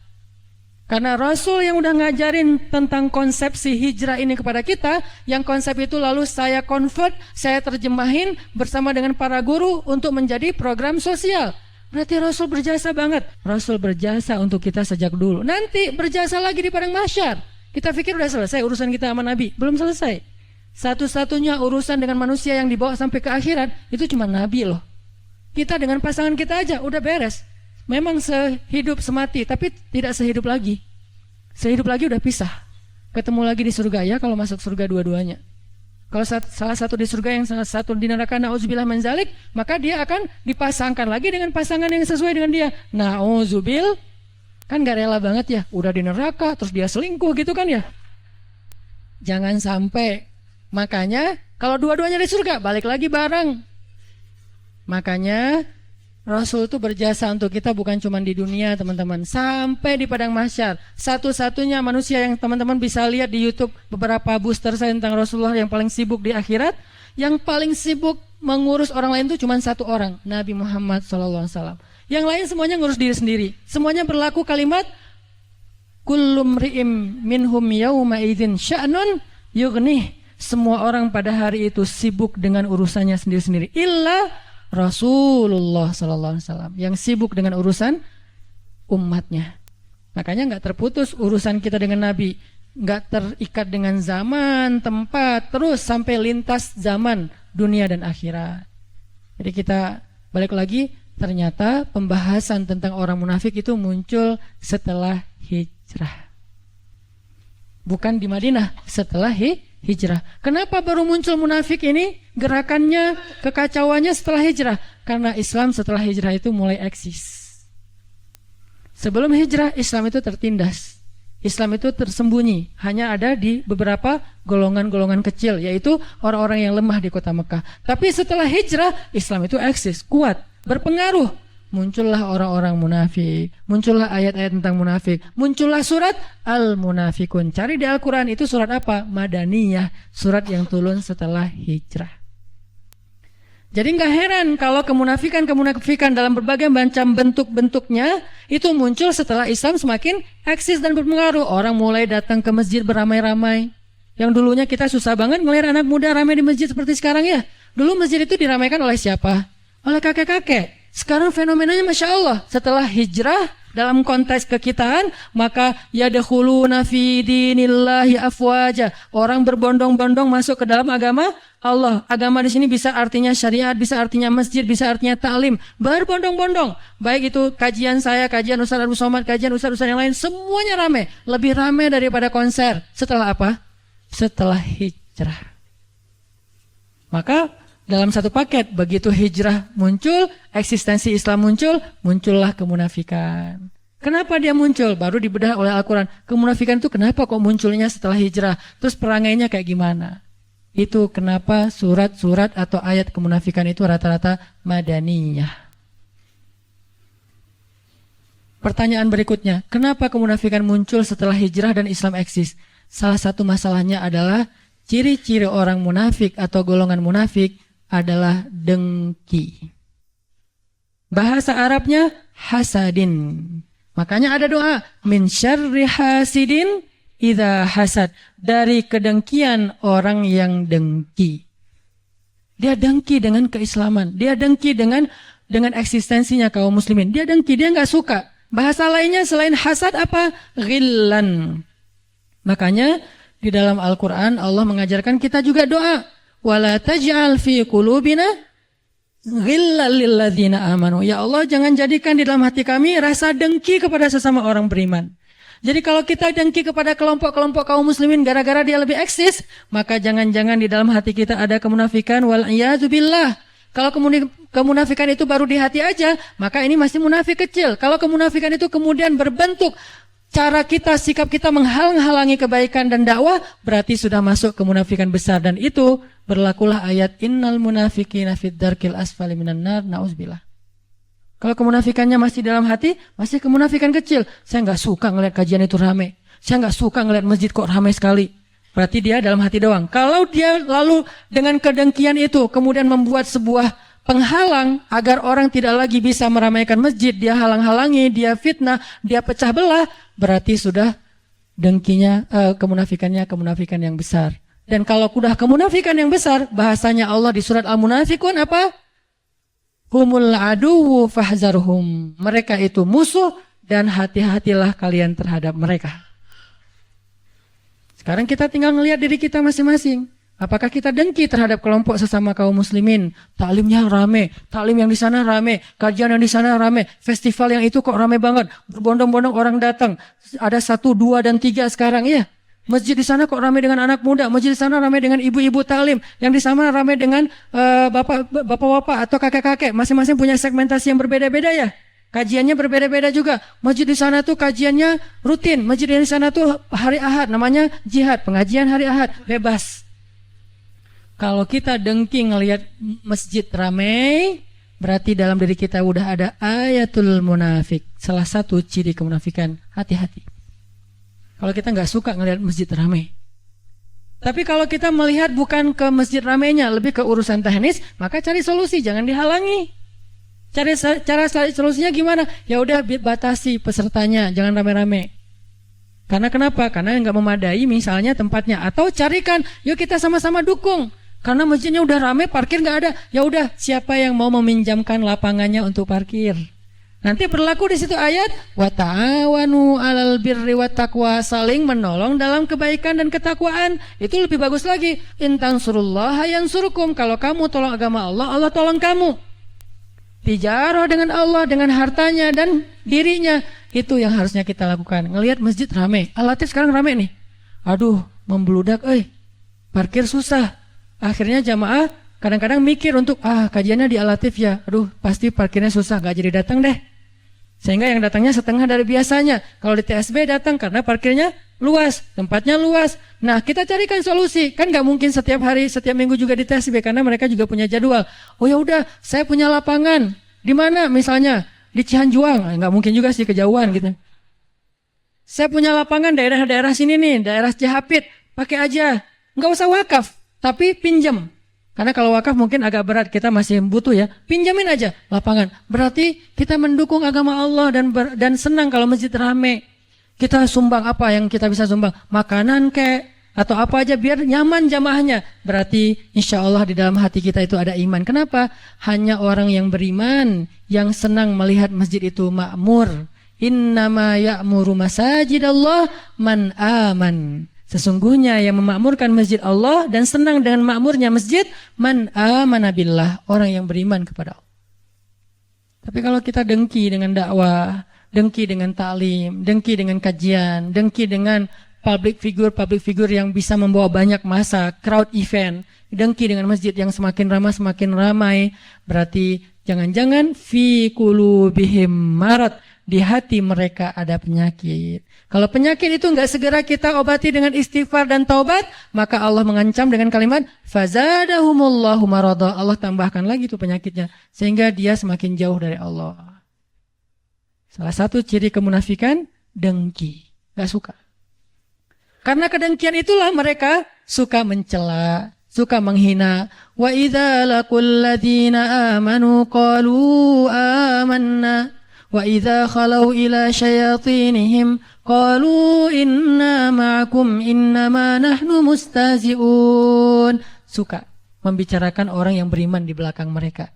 Karena Rasul yang udah ngajarin tentang konsepsi hijrah ini kepada kita, yang konsep itu lalu saya convert, saya terjemahin bersama dengan para guru untuk menjadi program sosial. Berarti Rasul berjasa banget. Rasul berjasa untuk kita sejak dulu. Nanti berjasa lagi di padang mahsyar. Kita pikir udah selesai urusan kita sama Nabi. Belum selesai. Satu-satunya urusan dengan manusia yang dibawa sampai ke akhirat, itu cuma Nabi loh. Kita dengan pasangan kita aja udah beres. Memang sehidup semati, tapi tidak sehidup lagi. Sehidup lagi udah pisah. Ketemu lagi di surga ya kalau masuk surga dua-duanya. Kalau salah satu di surga yang salah satu di neraka, na'udzubillah min zalik, maka dia akan dipasangkan lagi dengan pasangan yang sesuai dengan dia. Na'udzubil, kan gak rela banget ya. Udah di neraka, terus dia selingkuh gitu kan ya. Jangan sampai. Makanya kalau dua-duanya di surga, balik lagi bareng. Makanya Rasul itu berjasa untuk kita bukan cuma di dunia teman-teman, sampai di padang mahsyar. Satu-satunya manusia yang teman-teman bisa lihat di YouTube beberapa booster saya tentang Rasulullah yang paling sibuk di akhirat, yang paling sibuk mengurus orang lain itu cuma satu orang, Nabi Muhammad SAW. Yang lain semuanya ngurus diri sendiri. Semuanya berlaku kalimat kullum ri'im minhum yawma idzin sya'nun yughnih. semua orang pada hari itu sibuk dengan urusannya sendiri-sendiri. Illa Rasulullah sallallahu alaihi wasallam yang sibuk dengan urusan umatnya. Makanya nggak terputus urusan kita dengan Nabi, nggak terikat dengan zaman, tempat, terus sampai lintas zaman dunia dan akhirat. Jadi kita balik lagi, ternyata pembahasan tentang orang munafik itu muncul setelah hijrah. Bukan di Madinah, setelah hijrah. Kenapa baru muncul munafik ini? Gerakannya, kekacauannya setelah hijrah. Karena Islam setelah hijrah itu mulai eksis. Sebelum hijrah, Islam itu tertindas. Islam itu tersembunyi. Hanya ada di beberapa golongan-golongan kecil, yaitu orang-orang yang lemah di kota Mekah. Tapi setelah hijrah, Islam itu eksis, kuat, berpengaruh. Muncullah orang-orang munafik, muncullah ayat-ayat tentang munafik, muncullah surat Al-Munafikun. Cari di Al-Quran, itu surat apa? Madaniyah, surat yang turun setelah hijrah. Jadi nggak heran kalau kemunafikan dalam berbagai macam bentuk-bentuknya itu muncul setelah Islam semakin eksis dan berpengaruh. Orang mulai datang ke masjid beramai-ramai. Yang dulunya kita susah banget ngelihat anak muda ramai di masjid seperti sekarang ya. Dulu masjid itu diramaikan oleh siapa? Oleh kakek-kakek. Sekarang fenomenanya Masya Allah, setelah hijrah dalam konteks kekitaan, maka yadkhuluna fi dinillahi afwaja. Orang berbondong-bondong masuk ke dalam agama Allah. Agama di sini bisa artinya syariat, bisa artinya masjid, bisa artinya ta'lim. Berbondong-bondong. Baik itu kajian saya, kajian Ustaz Abu Somad, kajian Ustaz-Ustaz yang lain, semuanya ramai. Lebih ramai daripada konser. Setelah apa? Setelah hijrah. Maka dalam satu paket, begitu hijrah muncul, eksistensi Islam muncul, muncullah kemunafikan. Kenapa dia muncul? Baru dibedah oleh Al-Quran. Kemunafikan itu kenapa kok munculnya setelah hijrah? Terus perangainya kayak gimana? Itu kenapa surat-surat atau ayat kemunafikan itu rata-rata madaniyah. Pertanyaan berikutnya, kenapa kemunafikan muncul setelah hijrah dan Islam eksis? Salah satu masalahnya adalah ciri-ciri orang munafik atau golongan munafik adalah dengki. Bahasa Arabnya hasadin. Makanya ada doa min syarri hasidin idza hasad, dari kedengkian orang yang dengki. Dia dengki dengan keislaman, dia dengki dengan eksistensinya kaum muslimin. Dia dengki, dia nggak suka. Bahasa lainnya selain hasad apa? Ghillan. Makanya di dalam Al-Quran Allah mengajarkan kita juga doa. Wala taj'al fi qulubina ghillal lil ladzina amanu. Ya Allah, jangan jadikan di dalam hati kami rasa dengki kepada sesama orang beriman. Jadi kalau kita dengki kepada kelompok-kelompok kaum muslimin gara-gara dia lebih eksis, maka jangan-jangan di dalam hati kita ada kemunafikan, wal iyadzubillah. Kalau kemunafikan itu baru di hati aja, maka ini masih munafik kecil. Kalau kemunafikan itu kemudian berbentuk cara kita, sikap kita menghalang-halangi kebaikan dan dakwah, berarti sudah masuk kemunafikan besar. Dan itu berlakulah ayat innal munafiqina fid darkil asfali minan nar, na'udzubillah. Kalau kemunafikannya masih dalam hati, masih kemunafikan kecil. Saya nggak suka ngelihat kajian itu ramai. Saya nggak suka ngelihat masjid kok ramai sekali. Berarti dia dalam hati doang. Kalau dia lalu dengan kedengkian itu kemudian membuat sebuah penghalang agar orang tidak lagi bisa meramaikan masjid, dia halang-halangi, dia fitnah, dia pecah belah, berarti sudah dengkinya, kemunafikan yang besar. Dan kalau sudah kemunafikan yang besar, bahasanya Allah di surat Al-Munafikun apa? Humul aduwu fahzarhum. Mereka itu musuh dan hati-hatilah kalian terhadap mereka. Sekarang kita tinggal melihat diri kita masing-masing. Apakah kita dengki terhadap kelompok sesama kaum muslimin? Taklimnya rame, taklim yang di sana rame, kajian yang di sana rame, festival yang itu kok rame banget, berbondong-bondong orang datang. Ada 1, 2, dan 3 sekarang ya. Masjid di sana kok ramai dengan anak muda, masjid di sana ramai dengan ibu-ibu taklim, yang di sana ramai dengan bapak-bapak atau kakek-kakek. Masing-masing punya segmentasi yang berbeda-beda ya. Kajiannya berbeda-beda juga. Masjid di sana tuh kajiannya rutin, masjid di sana tuh hari Ahad, namanya jihad, pengajian hari Ahad, bebas. Kalau kita dengki ngelihat masjid ramai, berarti dalam diri kita udah ada ayatul munafik. Salah satu ciri kemunafikan, hati-hati. Kalau kita nggak suka ngelihat masjid ramai. Tapi kalau kita melihat bukan ke masjid ramainya, lebih ke urusan teknis, maka cari solusi, jangan dihalangi. Cara solusinya gimana? Ya udah batasi pesertanya, jangan rame-rame. Karena kenapa? Karena nggak memadai misalnya tempatnya. Atau carikan, yuk kita sama-sama dukung. Karena masjidnya udah rame, parkir nggak ada. Ya udah, siapa yang mau meminjamkan lapangannya untuk parkir? Nanti berlaku di situ ayat wa ta'awanu 'alal birri wat taqwa, saling menolong dalam kebaikan dan ketakwaan. Itu lebih bagus lagi. In tansurullaha yansurkum, kalau kamu tolong agama Allah, Allah tolong kamu. Tijarah dengan Allah, dengan hartanya dan dirinya. Itu yang harusnya kita lakukan. Ngelihat masjid rame, Al-Latif sekarang rame nih. Aduh, membludak, parkir susah. Akhirnya jamaah kadang-kadang mikir untuk kajiannya di Al-Latif ya. Aduh, pasti parkirnya susah, gak jadi datang deh. Sehingga yang datangnya setengah dari biasanya. Kalau di TSB datang karena parkirnya luas, tempatnya luas. Nah, kita carikan solusi. Kan gak mungkin setiap hari, setiap minggu juga di TSB karena mereka juga punya jadwal. Oh ya udah, saya punya lapangan. Di mana misalnya? Di Cihanjuang. Gak mungkin juga sih, kejauhan gitu. Saya punya lapangan daerah-daerah sini nih, daerah Cihapit. Pakai aja. Gak usah wakaf, tapi pinjam. Karena kalau wakaf mungkin agak berat, kita masih butuh ya. Pinjamin aja lapangan. Berarti kita mendukung agama Allah dan senang kalau masjid rame. Kita sumbang apa yang kita bisa sumbang? Makanan atau apa aja biar nyaman jamaahnya. Berarti insya Allah di dalam hati kita itu ada iman. Kenapa? Hanya orang yang beriman yang senang melihat masjid itu makmur. Innama ya'muru masajidallah man aman. Sesungguhnya yang memakmurkan masjid Allah dan senang dengan makmurnya masjid, man amana billah, orang yang beriman kepada Allah. Tapi kalau kita dengki dengan dakwah, dengki dengan ta'lim, dengki dengan kajian, dengki dengan public figure yang bisa membawa banyak massa, crowd event, dengki dengan masjid yang semakin ramai, berarti jangan-jangan fi qulubihim marad, di hati mereka ada penyakit. Kalau penyakit itu nggak segera kita obati dengan istighfar dan taubat, maka Allah mengancam dengan kalimat fazadahumullahu marada. Allah tambahkan lagi itu penyakitnya sehingga dia semakin jauh dari Allah. Salah satu ciri kemunafikan dengki, nggak suka. Karena kedengkian itulah mereka suka mencela, suka menghina. Wa idza laqul ladzina amanu qalu amanna wa idza khalau ila syayatinihim qalu inna ma'akum innama nahnu mustahzi'un. Suka membicarakan orang yang beriman di belakang mereka.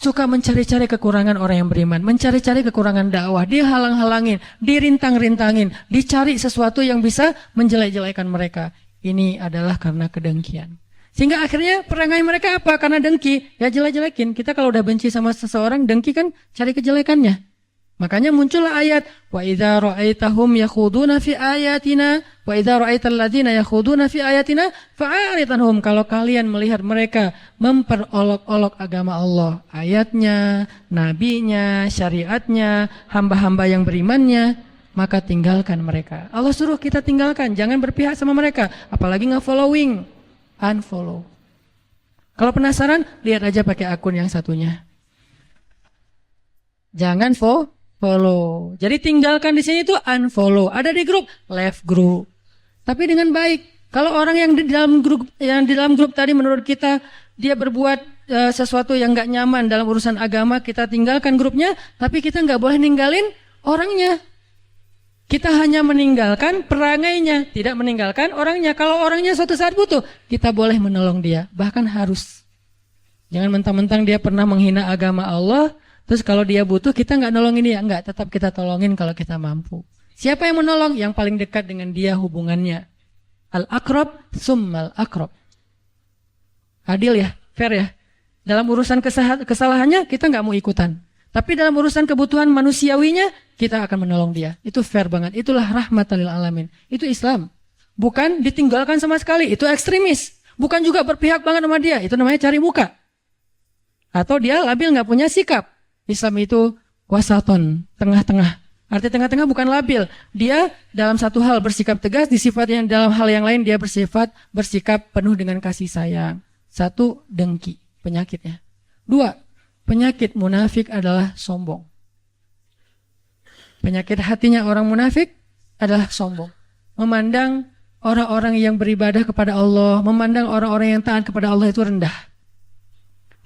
Suka mencari-cari kekurangan orang yang beriman, mencari-cari kekurangan dakwah, dihalang-halangin, dirintang-rintangin, dicari sesuatu yang bisa menjelek-jelekan mereka. Ini adalah karena kedengkian. Sehingga akhirnya perangai mereka apa? Karena dengki, ya jelek-jelekin. Kita kalau udah benci sama seseorang, dengki kan cari kejelekannya. Makanya muncullah ayat wa idza ra'aitahum yakhuduna fi ayatina wa idza ra'aital ladzina yakhuduna fi ayatina fa'arid anhum. Kalau kalian melihat mereka memperolok-olok agama Allah, ayatnya, nabinya, syariatnya, hamba-hamba yang berimannya, maka tinggalkan mereka. Allah suruh kita tinggalkan, jangan berpihak sama mereka, apalagi nge-following, unfollow. Kalau penasaran, lihat aja pakai akun yang satunya. Jangan follow. Jadi tinggalkan di sini tuh unfollow. Ada di grup, left group. Tapi dengan baik. Kalau orang yang di dalam grup tadi menurut kita dia berbuat sesuatu yang nggak nyaman dalam urusan agama, kita tinggalkan grupnya. Tapi kita nggak boleh ninggalin orangnya. Kita hanya meninggalkan perangainya, tidak meninggalkan orangnya. Kalau orangnya suatu saat butuh, kita boleh menolong dia. Bahkan harus. Jangan mentang-mentang dia pernah menghina agama Allah, terus kalau dia butuh kita nggak nolongin dia, nggak, tetap kita tolongin kalau kita mampu. Siapa yang menolong? Yang paling dekat dengan dia hubungannya. Al-akrab summal akrab. Adil ya, fair ya. Dalam urusan kesalahannya kita nggak mau ikutan. Tapi dalam urusan kebutuhan manusiawinya kita akan menolong dia. Itu fair banget. Itulah rahmatan lil alamin. Itu Islam. Bukan ditinggalkan sama sekali. Itu ekstremis. Bukan juga berpihak banget sama dia. Itu namanya cari muka. Atau dia labil nggak punya sikap. Islam itu wasaton, tengah-tengah. Arti tengah-tengah bukan labil. Dia dalam satu hal bersikap tegas, di sifatnya dalam hal yang lain dia bersikap penuh dengan kasih sayang. Satu, dengki, penyakitnya. Dua, penyakit munafik adalah sombong. Penyakit hatinya orang munafik adalah sombong. Memandang orang-orang yang beribadah kepada Allah, memandang orang-orang yang taat kepada Allah itu rendah.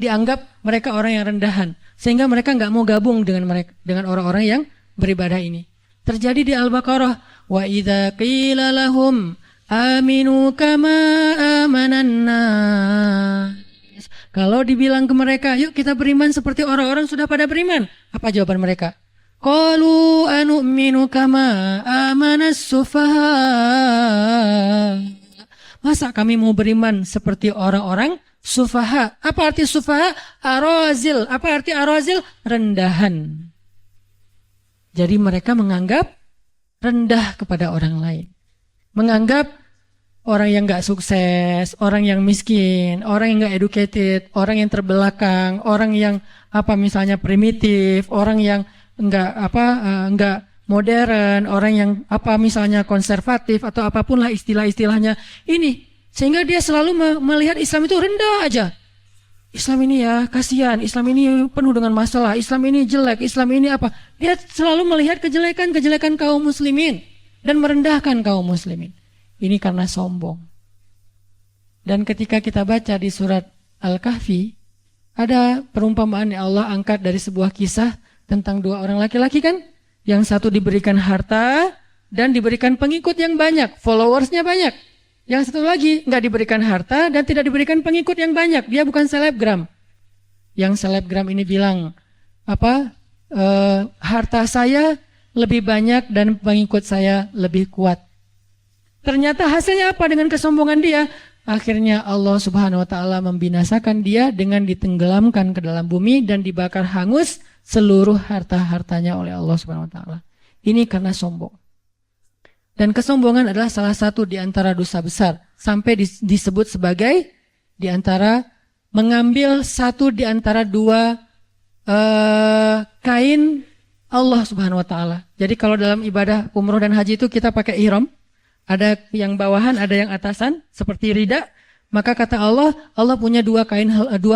Dianggap mereka orang yang rendahan. Sehingga mereka nggak mau gabung dengan orang-orang yang beribadah ini. Terjadi di Al-Baqarah. Wa idza qila lahum aminu kama amanan nas. Kalau dibilang ke mereka, yuk kita beriman seperti orang-orang sudah pada beriman. Apa jawaban mereka? Qalu anu'minu kama amanas sufaha. Masa kami mau beriman seperti orang-orang sufaha? Apa arti sufaha? Arazil. Apa arti arazil? Rendahan. Jadi mereka menganggap rendah kepada orang lain. Menganggap orang yang gak sukses, orang yang miskin, orang yang gak educated, orang yang terbelakang, orang yang misalnya primitif, orang yang enggak modern, orang yang misalnya konservatif atau apapun lah istilah-istilahnya ini, sehingga dia selalu melihat Islam itu rendah aja. Islam ini ya kasihan, Islam ini penuh dengan masalah, Islam ini jelek, Islam ini apa. Dia selalu melihat kejelekan-kejelekan kaum muslimin dan merendahkan kaum muslimin. Ini karena sombong. Dan ketika kita baca di surat Al-Kahfi, ada perumpamaan yang Allah angkat dari sebuah kisah tentang dua orang laki-laki kan. Yang satu diberikan harta dan diberikan pengikut yang banyak, followersnya banyak. Yang satu lagi nggak diberikan harta dan tidak diberikan pengikut yang banyak. Dia bukan selebgram. Yang selebgram ini bilang harta saya lebih banyak dan pengikut saya lebih kuat. Ternyata hasilnya apa dengan kesombongan dia? Akhirnya Allah Subhanahu wa taala membinasakan dia dengan ditenggelamkan ke dalam bumi dan dibakar hangus seluruh harta-hartanya oleh Allah Subhanahu wa taala. Ini karena sombong. Dan kesombongan adalah salah satu di antara dosa besar. Sampai disebut sebagai di antara mengambil satu di antara dua kain Allah Subhanahu wa taala. Jadi kalau dalam ibadah umroh dan haji itu kita pakai ihram, ada yang bawahan, ada yang atasan seperti rida, maka kata Allah punya dua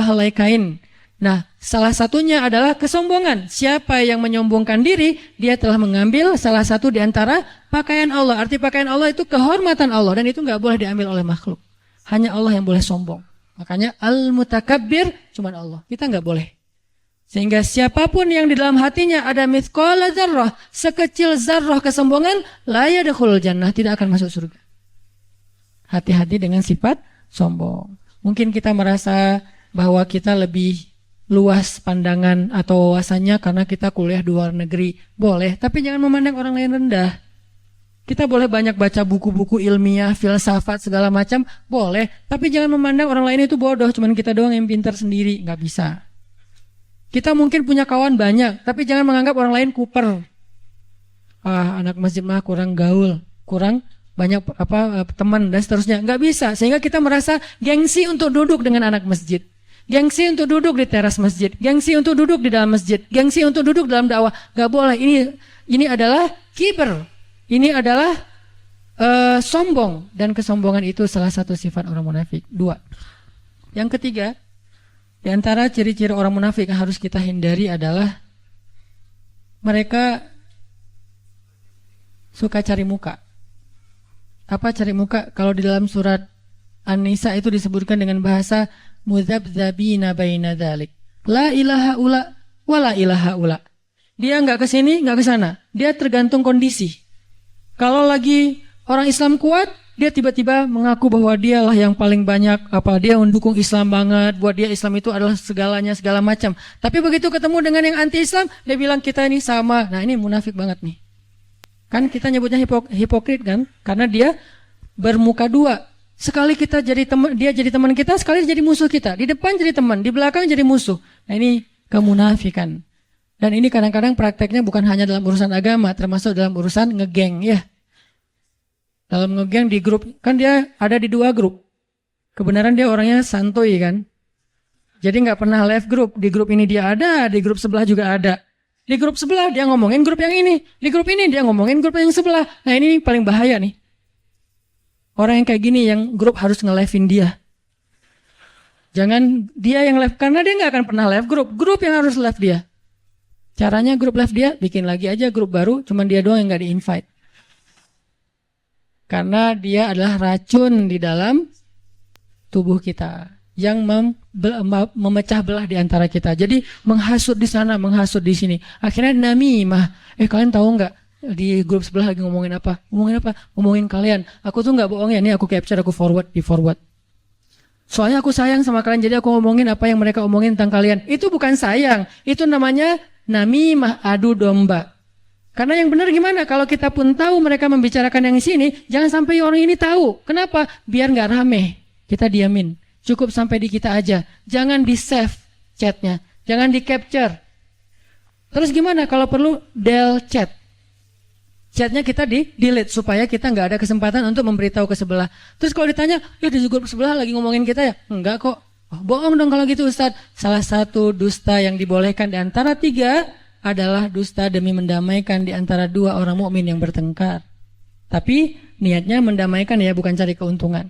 helai kain. Nah, salah satunya adalah kesombongan. Siapa yang menyombongkan diri, dia telah mengambil salah satu di antara pakaian Allah. Arti pakaian Allah itu kehormatan Allah dan itu nggak boleh diambil oleh makhluk. Hanya Allah yang boleh sombong. Makanya al-mutakabbir cuma Allah. Kita nggak boleh. Sehingga siapapun yang di dalam hatinya ada mithqala dzarrah, sekecil zarrah kesombongan, la yadkhulul jannah, tidak akan masuk surga. Hati-hati dengan sifat sombong. Mungkin kita merasa bahwa kita lebih luas pandangan atau wawasannya karena kita kuliah di luar negeri. Boleh, tapi jangan memandang orang lain rendah. Kita boleh banyak baca buku-buku ilmiah, filsafat, segala macam. Boleh, tapi jangan memandang orang lain itu bodoh. Cuman kita doang yang pintar sendiri. Nggak bisa. Kita mungkin punya kawan banyak, tapi jangan menganggap orang lain kuper. Anak masjid mah kurang gaul, kurang banyak teman dan seterusnya. Nggak bisa, sehingga kita merasa gengsi untuk duduk dengan anak masjid. Gengsi untuk duduk di teras masjid, gengsi untuk duduk di dalam masjid, gengsi untuk duduk dalam dakwah. Gak boleh. Ini adalah kiber. Ini adalah sombong, dan kesombongan itu salah satu sifat orang munafik. 2. Yang ketiga, di antara ciri-ciri orang munafik yang harus kita hindari adalah mereka suka cari muka. Apa cari muka? Kalau di dalam surat An-Nisa itu disebutkan dengan bahasa mudzabdzabina baina dzalik. La ilaha ula wa la ilaha ula. Dia enggak ke sini, enggak ke sana. Dia tergantung kondisi. Kalau lagi orang Islam kuat, dia tiba-tiba mengaku bahwa dialah yang paling banyak, dia mendukung Islam banget, buat dia Islam itu adalah segalanya, segala macam. Tapi begitu ketemu dengan yang anti-Islam, dia bilang kita ini sama. Nah, ini munafik banget nih. Kan kita nyebutnya hipokrit kan? Karena dia bermuka dua. Sekali kita jadi teman, dia jadi teman kita, sekali jadi musuh kita. Di depan jadi teman, di belakang jadi musuh. Nah, ini kemunafikan. Dan ini kadang-kadang prakteknya bukan hanya dalam urusan agama, termasuk dalam urusan ngegeng ya. Dalam ngegeng di grup, kan dia ada di 2 grup. Kebenaran dia orangnya santuy kan. Jadi nggak pernah left grup. Di grup ini dia ada, di grup sebelah juga ada. Di grup sebelah dia ngomongin grup yang ini, di grup ini dia ngomongin grup yang sebelah. Nah, ini paling bahaya nih. Orang yang kayak gini yang grup harus nge-left-in dia. Jangan dia yang left, karena dia nggak akan pernah left grup. Grup yang harus left dia. Caranya grup left dia, bikin lagi aja grup baru, cuman dia doang yang nggak di-invite. Karena dia adalah racun di dalam tubuh kita yang memecah belah di antara kita. Jadi menghasut di sana, menghasut di sini. Akhirnya namimah. Kalian tahu nggak? di grup sebelah lagi ngomongin apa? Ngomongin kalian. Aku tuh nggak bohong ya, ini aku capture, aku di forward. Soalnya aku sayang sama kalian, jadi aku ngomongin apa yang mereka omongin tentang kalian. Itu bukan sayang, itu namanya namimah, adu domba. Karena yang benar gimana? Kalau kita pun tahu mereka membicarakan yang di sini, jangan sampai orang ini tahu. Kenapa? Biar nggak rame. Kita diamin. Cukup sampai di kita aja. Jangan di save chatnya, jangan di capture. Terus gimana? Kalau perlu delete chat. Chatnya kita delete supaya kita nggak ada kesempatan untuk memberitahu ke sebelah. Terus kalau ditanya, ya di grup sebelah lagi ngomongin kita ya? Enggak kok. Oh, bohong dong kalau gitu Ustadz. Salah satu dusta yang dibolehkan di antara 3 adalah dusta demi mendamaikan di antara 2 orang mukmin yang bertengkar. Tapi niatnya mendamaikan ya, bukan cari keuntungan.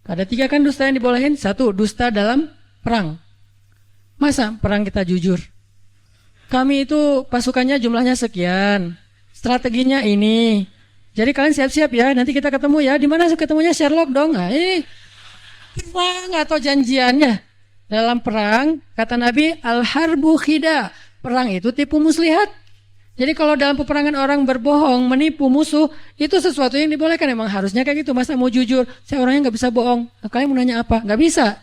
Ada 3 kan dusta yang dibolehin. 1, dusta dalam perang. Masa perang kita jujur? Kami itu pasukannya jumlahnya sekian. Strateginya ini. Jadi kalian siap-siap ya, nanti kita ketemu ya. Di mana ketemunya? Sherlock dong. Nah, ini perang atau janjiannya. Dalam perang, kata Nabi, al-harbu khida. Perang itu tipu muslihat. Jadi kalau dalam peperangan orang berbohong, menipu musuh, itu sesuatu yang dibolehkan. Emang harusnya kayak gitu. Masa mau jujur? Saya orangnya nggak bisa bohong. Kalian mau nanya apa? Nggak bisa.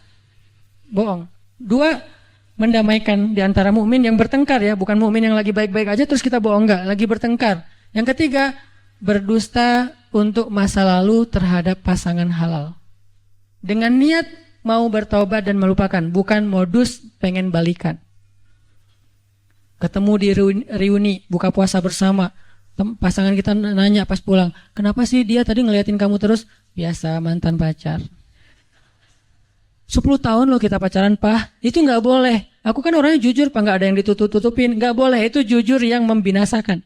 Bohong. 2, mendamaikan di antara mukmin yang bertengkar ya, bukan mukmin yang lagi baik-baik aja terus kita bohong, enggak, lagi bertengkar. Yang 3, berdusta untuk masa lalu terhadap pasangan halal. Dengan niat mau bertaubat dan melupakan, bukan modus pengen balikan. Ketemu di reuni, buka puasa bersama, pasangan kita nanya pas pulang, kenapa sih dia tadi ngeliatin kamu terus? Biasa, mantan pacar. 10 tahun loh kita pacaran, Pak. Itu nggak boleh. Aku kan orangnya jujur, Pak. Nggak ada yang ditutup-tutupin. Nggak boleh. Itu jujur yang membinasakan.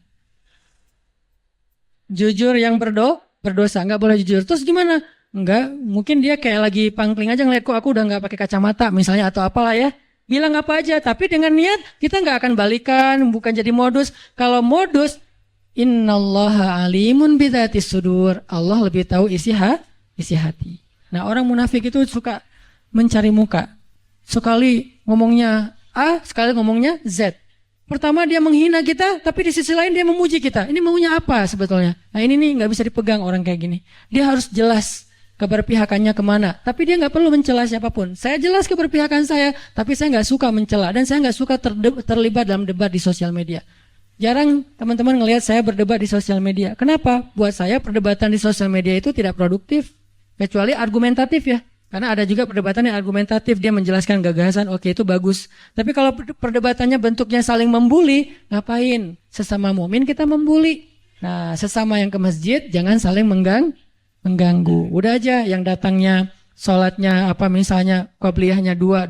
Jujur yang berdosa. Nggak boleh jujur. Terus gimana? Nggak. Mungkin dia kayak lagi pangkling aja ngeliat kok aku udah nggak pakai kacamata misalnya atau apalah ya. Bilang apa aja. Tapi dengan niat kita nggak akan balikan. Bukan jadi modus. Kalau modus, innallaha alimun bidzatis sudur. Allah lebih tahu isi hati. Nah, orang munafik itu suka mencari muka. Sekali ngomongnya A, sekali ngomongnya Z. Pertama dia menghina kita, tapi di sisi lain dia memuji kita. Ini maunya apa sebetulnya? Nah ini nih nggak bisa dipegang orang kayak gini. Dia harus jelas keberpihakannya kemana. Tapi dia nggak perlu mencela siapapun. Saya jelas keberpihakan saya, tapi saya nggak suka mencela dan saya nggak suka terlibat dalam debat di sosial media. Jarang teman-teman ngelihat saya berdebat di sosial media. Kenapa? Buat saya perdebatan di sosial media itu tidak produktif, kecuali argumentatif ya. Karena ada juga perdebatan yang argumentatif, dia menjelaskan gagasan, oke itu bagus. Tapi kalau perdebatannya bentuknya saling membuli, ngapain? Sesama mukmin kita membuli. Nah, sesama yang ke masjid jangan saling mengganggu. Udah aja yang datangnya sholatnya apa misalnya qobliyahnya 2,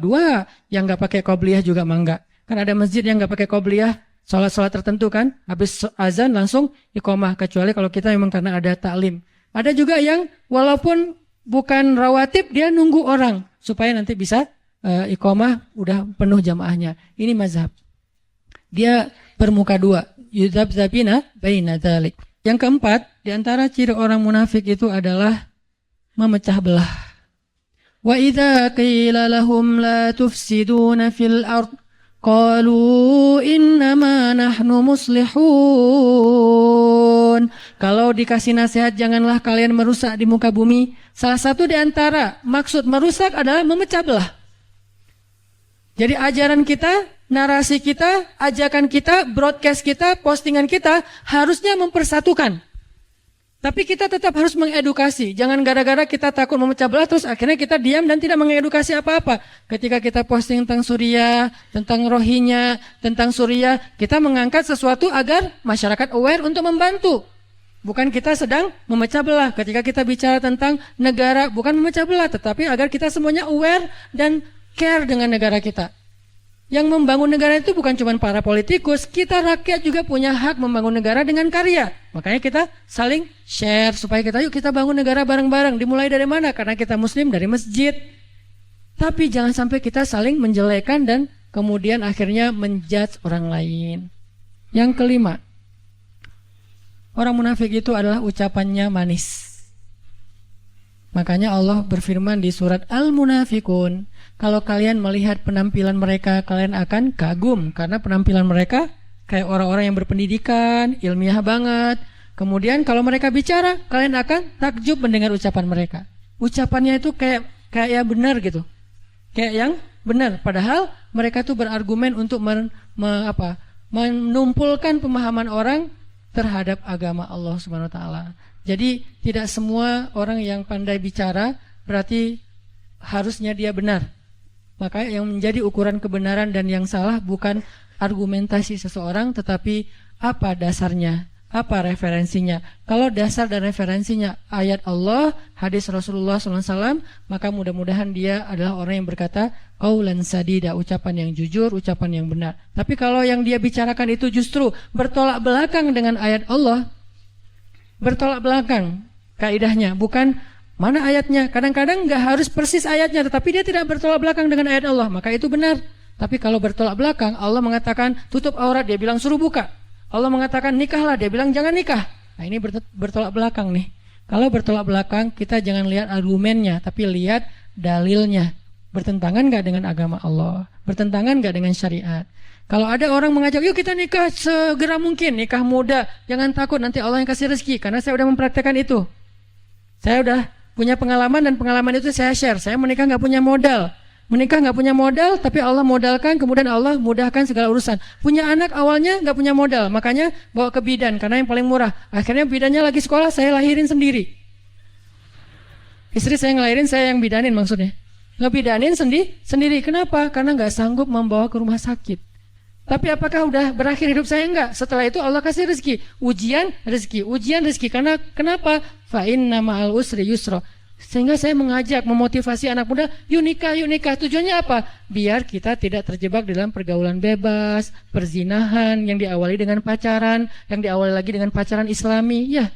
yang nggak pakai qobliyah juga mangga. Kan ada masjid yang nggak pakai qobliyah, sholat tertentu kan, habis azan langsung iqomah, kecuali kalau kita memang karena ada taklim. Ada juga yang walaupun bukan rawatib, dia nunggu orang supaya nanti bisa iqomah udah penuh jamaahnya. Ini mazhab. Dia bermuka 2. Yudzabzabina baina dzalik. Yang keempat, di antara ciri orang munafik itu adalah memecah belah. Wa idza qila lahum la tufsiduna fil ard qalu innama nahnu muslihun. Kalau dikasih nasihat janganlah kalian merusak di muka bumi. Salah satu di antara maksud merusak adalah memecah belah. Jadi ajaran kita, narasi kita, ajakan kita, broadcast kita, postingan kita harusnya mempersatukan. Tapi kita tetap harus mengedukasi. Jangan gara-gara kita takut memecah belah terus akhirnya kita diam dan tidak mengedukasi apa-apa. Ketika kita posting tentang Suriah, tentang Rohingya, tentang Suriah, kita mengangkat sesuatu agar masyarakat aware untuk membantu. Bukan kita sedang memecah belah. Ketika kita bicara tentang negara, bukan memecah belah, tetapi agar kita semuanya aware dan care dengan negara kita. Yang membangun negara itu bukan cuma para politikus, kita rakyat juga punya hak membangun negara dengan karya. Makanya kita saling share supaya yuk kita bangun negara bareng-bareng. Dimulai dari mana? Karena kita muslim dari masjid. Tapi jangan sampai kita saling menjelekan dan kemudian akhirnya menjudge orang lain. Yang kelima, orang munafik itu adalah ucapannya manis. Makanya Allah berfirman di surat Al-Munafikun, kalau kalian melihat penampilan mereka, kalian akan kagum karena penampilan mereka kayak orang-orang yang berpendidikan, ilmiah banget. Kemudian kalau mereka bicara, kalian akan takjub mendengar ucapan mereka. Ucapannya itu kayak yang benar gitu. Kayak yang benar. Padahal mereka tuh berargumen untuk menumpulkan pemahaman orang terhadap agama Allah Subhanahu wa taala. Jadi tidak semua orang yang pandai bicara berarti harusnya dia benar. Maka yang menjadi ukuran kebenaran dan yang salah bukan argumentasi seseorang, tetapi apa dasarnya, apa referensinya. Kalau dasar dan referensinya ayat Allah, hadis Rasulullah SAW, maka mudah-mudahan dia adalah orang yang berkata qaulan sadida, ucapan yang jujur, ucapan yang benar. Tapi kalau yang dia bicarakan itu justru bertolak belakang dengan ayat Allah, bertolak belakang kaidahnya, bukan mana ayatnya. Kadang-kadang nggak harus persis ayatnya, tetapi dia tidak bertolak belakang dengan ayat Allah, maka itu benar. Tapi kalau bertolak belakang, Allah mengatakan tutup aurat, dia bilang suruh buka. Allah mengatakan nikahlah, dia bilang jangan nikah. Nah ini bertolak belakang nih. Kalau bertolak belakang, kita jangan lihat argumennya, tapi lihat dalilnya. Bertentangan nggak dengan agama Allah? Bertentangan nggak dengan syariat? Kalau ada orang mengajak, yuk kita nikah segera mungkin, nikah muda, jangan takut nanti Allah yang kasih rezeki. Karena saya udah mempraktekkan itu. Saya udah punya pengalaman dan pengalaman itu saya share. Saya menikah nggak punya modal. Menikah nggak punya modal, tapi Allah modalkan, kemudian Allah mudahkan segala urusan. Punya anak awalnya nggak punya modal, makanya bawa ke bidan karena yang paling murah. Akhirnya bidannya lagi sekolah, saya lahirin sendiri. Istri saya ngelahirin, saya yang bidanin maksudnya. Ngebidanin sendiri. Kenapa? Karena nggak sanggup membawa ke rumah sakit. Tapi apakah udah berakhir hidup saya? Enggak. Setelah itu Allah kasih rezeki. Ujian rezeki. Karena kenapa? Fa inna ma'al usri yusra. Sehingga saya mengajak, memotivasi anak muda, yuk nikah. Tujuannya apa? Biar kita tidak terjebak dalam pergaulan bebas, perzinahan yang diawali dengan pacaran, yang diawali lagi dengan pacaran Islami. Ya,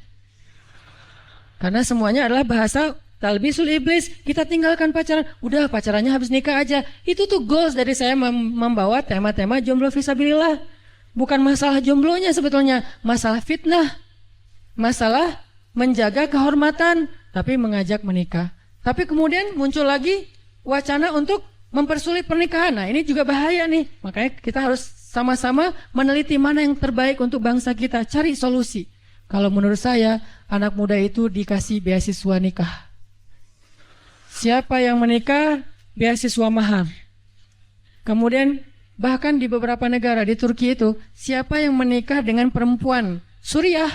karena semuanya adalah bahasa talbisul iblis. Kita tinggalkan pacaran, udah pacarannya habis nikah aja. Itu tuh goals dari saya membawa tema-tema jomblo fisabilillah. Bukan masalah jomblonya sebetulnya, masalah fitnah, masalah menjaga kehormatan, tapi mengajak menikah. Tapi kemudian muncul lagi wacana untuk mempersulit pernikahan. Nah ini juga bahaya nih. Makanya kita harus sama-sama meneliti mana yang terbaik untuk bangsa kita. Cari solusi. Kalau menurut saya, anak muda itu dikasih beasiswa nikah. Siapa yang menikah, beasiswa mahar. Kemudian bahkan di beberapa negara, di Turki itu, siapa yang menikah dengan perempuan Suriah,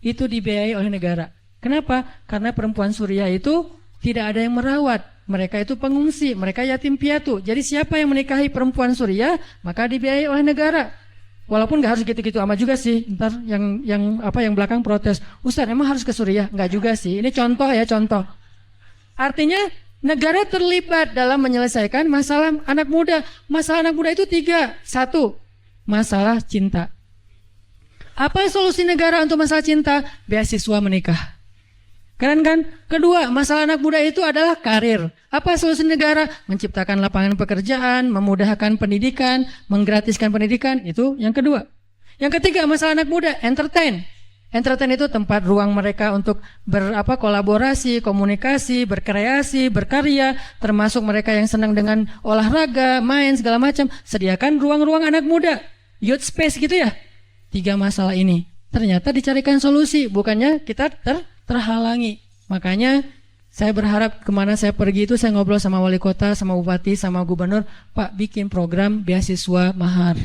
itu dibiayai oleh negara. Kenapa? Karena perempuan Suriah itu tidak ada yang merawat. Mereka itu pengungsi, mereka yatim piatu. Jadi siapa yang menikahi perempuan Suriah, maka dibiayai oleh negara. Walaupun nggak harus gitu-gitu amat juga sih. Ntar yang belakang protes, Ustaz emang harus ke Suriah? Nggak juga sih. Ini contoh ya, contoh. Artinya negara terlibat dalam menyelesaikan masalah anak muda. Masalah anak muda itu 3. 1, masalah cinta. Apa solusi negara untuk masalah cinta? Beasiswa menikah. Keren kan? Kedua, masalah anak muda itu adalah karir. Apa solusi negara? Menciptakan lapangan pekerjaan, memudahkan pendidikan, menggratiskan pendidikan. Itu yang kedua. Yang ketiga, masalah anak muda, entertain. Entertain itu tempat ruang mereka untuk kolaborasi, komunikasi, berkreasi, berkarya, termasuk mereka yang senang dengan olahraga, main segala macam. Sediakan ruang-ruang anak muda, youth space gitu ya. 3 masalah ini ternyata dicarikan solusi, bukannya kita terhalangi. Makanya saya berharap kemana saya pergi itu saya ngobrol sama wali kota, sama bupati, sama gubernur, Pak bikin program beasiswa mahar.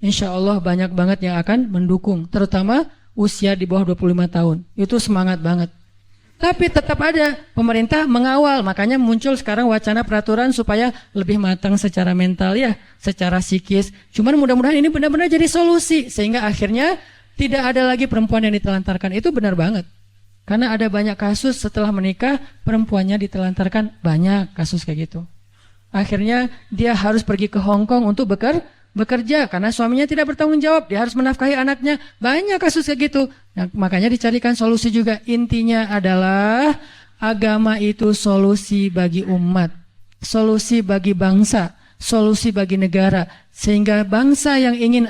Insya Allah banyak banget yang akan mendukung, terutama usia di bawah 25 tahun. Itu semangat banget. Tapi tetap ada pemerintah mengawal, makanya muncul sekarang wacana peraturan supaya lebih matang secara mental ya, secara psikis. Cuman mudah-mudahan ini benar-benar jadi solusi, sehingga akhirnya tidak ada lagi perempuan yang ditelantarkan. Itu benar banget. Karena ada banyak kasus setelah menikah, perempuannya ditelantarkan, banyak kasus kayak gitu. Akhirnya dia harus pergi ke Hong Kong untuk bekerja karena suaminya tidak bertanggung jawab, dia harus menafkahi anaknya. Banyak kasus kayak gitu. Nah, makanya dicarikan solusi juga. Intinya adalah agama itu solusi bagi umat, solusi bagi bangsa, solusi bagi negara. Sehingga bangsa yang ingin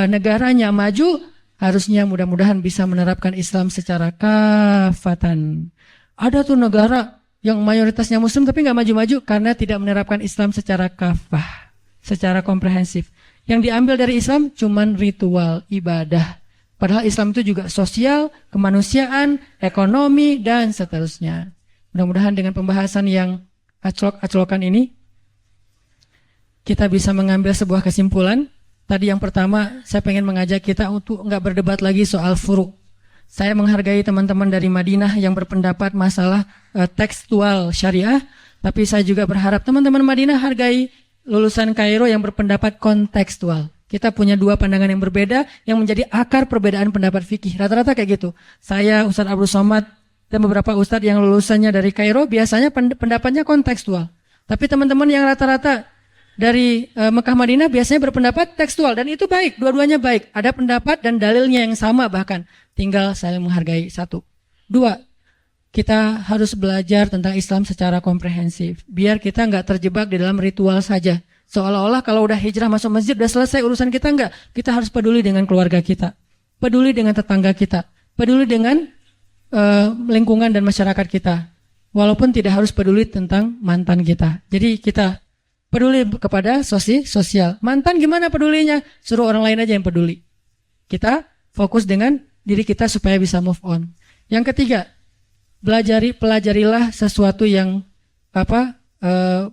negaranya maju, harusnya mudah-mudahan bisa menerapkan Islam secara kafatan. Ada tuh negara yang mayoritasnya Muslim tapi nggak maju-maju karena tidak menerapkan Islam secara kafah, secara komprehensif. Yang diambil dari Islam cuman ritual ibadah. Padahal Islam itu juga sosial, kemanusiaan, ekonomi, dan seterusnya. Mudah-mudahan dengan pembahasan yang aclok-aclokan ini, kita bisa mengambil sebuah kesimpulan. Tadi yang pertama, saya pengen mengajak kita untuk nggak berdebat lagi soal furu'. Saya menghargai teman-teman dari Madinah yang berpendapat masalah tekstual syariah, tapi saya juga berharap teman-teman Madinah hargai lulusan Kairo yang berpendapat kontekstual. Kita punya dua pandangan yang berbeda yang menjadi akar perbedaan pendapat fikih. Rata-rata kayak gitu. Saya, Ustadz Abdul Somad, dan beberapa ustadz yang lulusannya dari Kairo biasanya pendapatnya kontekstual. Tapi teman-teman yang rata-rata dari Mekah Madinah biasanya berpendapat tekstual. Dan itu baik, dua-duanya baik. Ada pendapat dan dalilnya yang sama bahkan. Tinggal saling menghargai satu. Dua, kita harus belajar tentang Islam secara komprehensif. Biar kita nggak terjebak di dalam ritual saja. Seolah-olah kalau udah hijrah masuk masjid, udah selesai urusan kita, enggak. Kita harus peduli dengan keluarga kita. Peduli dengan tetangga kita. Peduli dengan lingkungan dan masyarakat kita. Walaupun tidak harus peduli tentang mantan kita. Jadi kita peduli kepada sosial. Mantan gimana pedulinya? Suruh orang lain aja yang peduli. Kita fokus dengan diri kita supaya bisa move on. Yang ketiga, pelajarilah sesuatu yang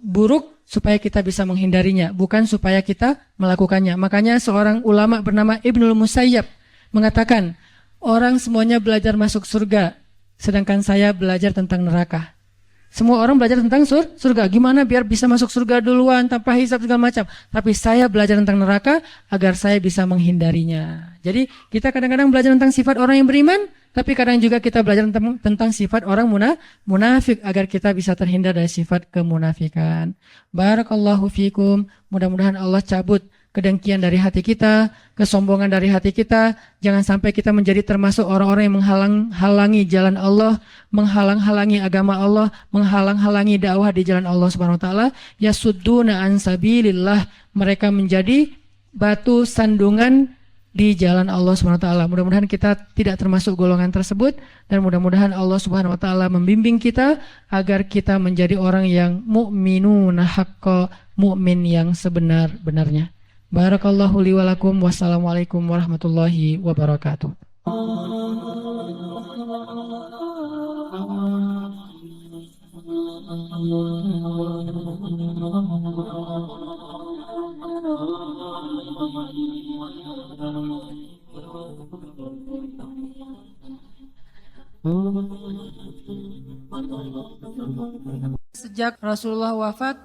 buruk supaya kita bisa menghindarinya, bukan supaya kita melakukannya. Makanya seorang ulama bernama Ibnul Musayyab mengatakan, orang semuanya belajar masuk surga, sedangkan saya belajar tentang neraka. Semua orang belajar tentang surga, gimana biar bisa masuk surga duluan tanpa hisab segala macam. Tapi saya belajar tentang neraka agar saya bisa menghindarinya. Jadi kita kadang-kadang belajar tentang sifat orang yang beriman, tapi kadang juga kita belajar tentang sifat orang munafik agar kita bisa terhindar dari sifat kemunafikan. Barakallahu fikum. Mudah-mudahan Allah cabut kedengkian dari hati kita, kesombongan dari hati kita. Jangan sampai kita menjadi termasuk orang-orang yang menghalang-halangi jalan Allah, menghalang-halangi agama Allah, menghalang-halangi dakwah di jalan Allah Subhanahu wa taala. Yasudduna an sabilillah. Mereka menjadi batu sandungan di jalan Allah Subhanahu wa taala. Mudah-mudahan kita tidak termasuk golongan tersebut dan mudah-mudahan Allah Subhanahu wa taala membimbing kita agar kita menjadi orang yang mu'minuna haqqa, mukmin yang sebenar-benarnya. Barakallahu li wa lakum. Wassalamualaikum warahmatullahi wabarakatuh. Sejak Rasulullah wafat,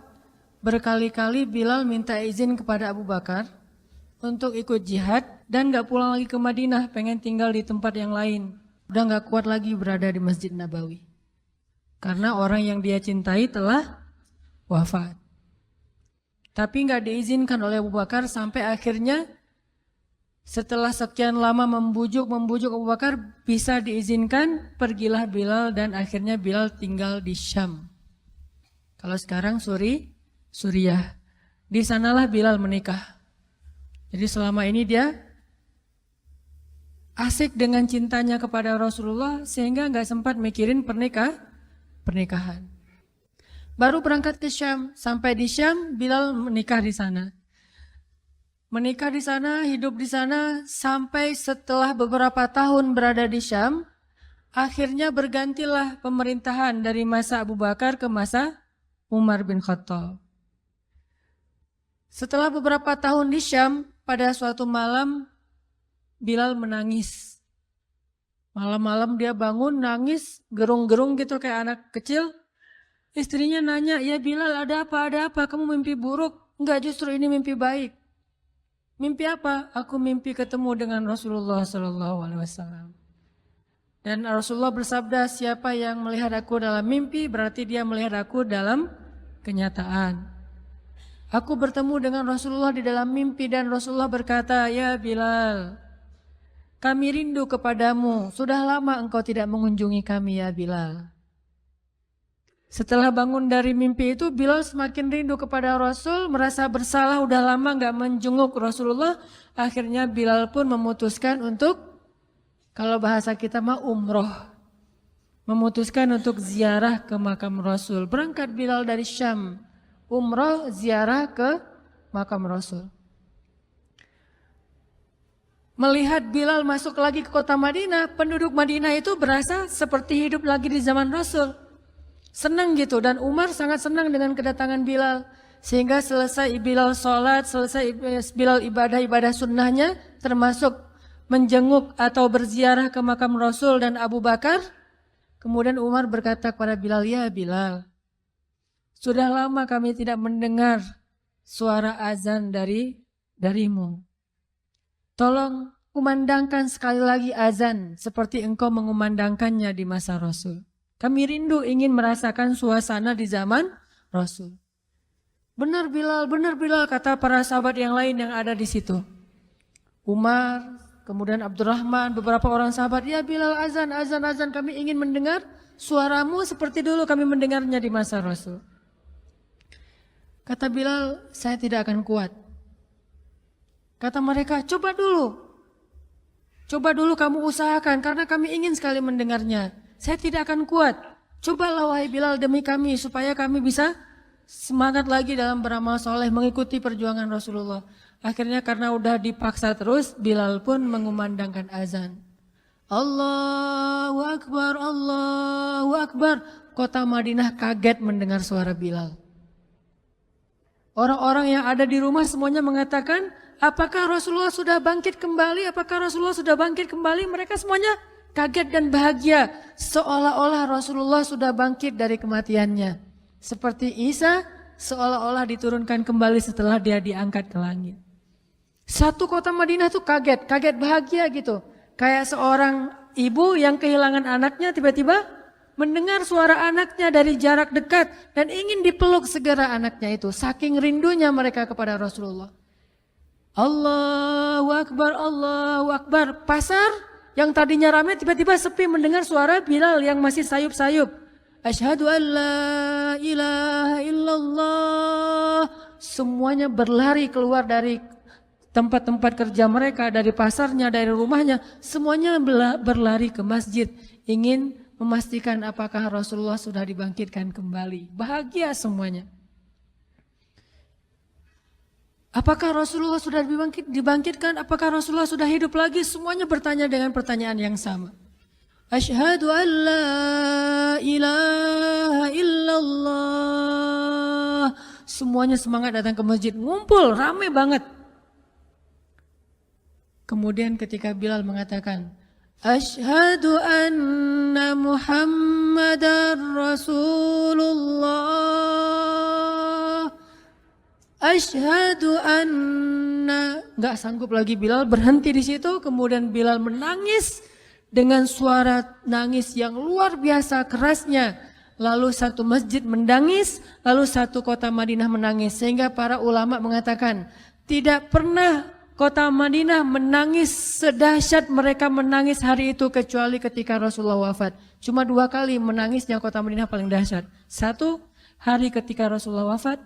berkali-kali Bilal minta izin kepada Abu Bakar untuk ikut jihad dan gak pulang lagi ke Madinah, pengen tinggal di tempat yang lain. Udah gak kuat lagi berada di Masjid Nabawi. Karena orang yang dia cintai telah wafat. Tapi gak diizinkan oleh Abu Bakar sampai akhirnya setelah sekian lama membujuk Abu Bakar bisa diizinkan, pergilah Bilal dan akhirnya Bilal tinggal di Syam. Kalau sekarang Suriah. Di sanalah Bilal menikah. Jadi selama ini dia asik dengan cintanya kepada Rasulullah sehingga nggak sempat mikirin pernikahan. Baru berangkat ke Syam, sampai di Syam Bilal menikah di sana. Menikah di sana, hidup di sana sampai setelah beberapa tahun berada di Syam, akhirnya bergantilah pemerintahan dari masa Abu Bakar ke masa Umar bin Khattab. Setelah beberapa tahun di Syam, pada suatu malam Bilal menangis. Malam-malam dia bangun nangis, gerung-gerung gitu kayak anak kecil. Istrinya nanya, "Ya Bilal, ada apa? Ada apa? Kamu mimpi buruk?" "Enggak, justru ini mimpi baik." "Mimpi apa?" "Aku mimpi ketemu dengan Rasulullah SAW." Dan Rasulullah bersabda, "Siapa yang melihat aku dalam mimpi, berarti dia melihat aku dalam kenyataan." Aku bertemu dengan Rasulullah di dalam mimpi dan Rasulullah berkata, "Ya Bilal, kami rindu kepadamu. Sudah lama engkau tidak mengunjungi kami ya Bilal." Setelah bangun dari mimpi itu, Bilal semakin rindu kepada Rasul, merasa bersalah udah lama gak menjenguk Rasulullah. Akhirnya Bilal pun memutuskan untuk, kalau bahasa kita mah umroh, memutuskan untuk ziarah ke makam Rasul. Berangkat Bilal dari Syam, umroh ziarah ke makam Rasul. melihat Bilal masuk lagi ke kota Madinah, penduduk Madinah itu berasa seperti hidup lagi di zaman Rasul. Senang gitu, dan Umar sangat senang dengan kedatangan Bilal. Sehingga selesai Bilal sholat, selesai Bilal ibadah-ibadah sunnahnya, termasuk menjenguk atau berziarah ke makam Rasul dan Abu Bakar. Kemudian Umar berkata kepada Bilal, "Ya Bilal, sudah lama kami tidak mendengar suara azan darimu. Tolong kumandangkan sekali lagi azan seperti engkau mengumandangkannya di masa Rasul. Kami rindu ingin merasakan suasana di zaman Rasul." Benar Bilal, kata para sahabat yang lain yang ada di situ. Umar, kemudian Abdurrahman, beberapa orang sahabat, "Ya Bilal, azan, kami ingin mendengar suaramu seperti dulu kami mendengarnya di masa Rasul." Kata Bilal, "Saya tidak akan kuat." Kata mereka, coba dulu kamu usahakan karena kami ingin sekali mendengarnya. Saya tidak akan kuat. Cobalah wahai Bilal demi kami supaya kami bisa semangat lagi dalam beramal soleh mengikuti perjuangan Rasulullah. Akhirnya karena udah dipaksa terus, Bilal pun mengumandangkan azan. Allahu Akbar, Allahu Akbar. Kota Madinah kaget mendengar suara Bilal. Orang-orang yang ada di rumah semuanya mengatakan, apakah Rasulullah sudah bangkit kembali? Apakah Rasulullah sudah bangkit kembali? Mereka semuanya kaget dan bahagia. Seolah-olah Rasulullah sudah bangkit dari kematiannya. Seperti Isa seolah-olah diturunkan kembali setelah dia diangkat ke langit. Satu kota Madinah tuh kaget bahagia gitu. Kayak seorang ibu yang kehilangan anaknya tiba-tiba mendengar suara anaknya dari jarak dekat dan ingin dipeluk segera anaknya itu. Saking rindunya mereka kepada Rasulullah. Allahu Akbar, Allahu Akbar. Pasar yang tadinya ramai tiba-tiba sepi mendengar suara Bilal yang masih sayup-sayup. Asyhadu an la ilaha illallah. Semuanya berlari keluar dari tempat-tempat kerja mereka, dari pasarnya, dari rumahnya. Semuanya berlari ke masjid. Ingin memastikan apakah Rasulullah sudah dibangkitkan kembali. Bahagia semuanya. Apakah Rasulullah sudah dibangkitkan? Apakah Rasulullah sudah hidup lagi? Semuanya bertanya dengan pertanyaan yang sama. Asyhadu an la ilaha illallah. Semuanya semangat datang ke masjid, ngumpul, ramai banget. Kemudian ketika Bilal mengatakan, Asyhadu anna Muhammadar Rasulullah. Asyhadu anna. Gak sanggup lagi Bilal, berhenti di situ. Kemudian Bilal menangis dengan suara nangis yang luar biasa kerasnya. Lalu satu masjid menangis, lalu satu kota Madinah menangis. Sehingga para ulama mengatakan, tidak pernah kota Madinah menangis sedahsyat mereka menangis hari itu kecuali ketika Rasulullah wafat. Cuma 2 kali menangisnya kota Madinah paling dahsyat. 1 hari ketika Rasulullah wafat,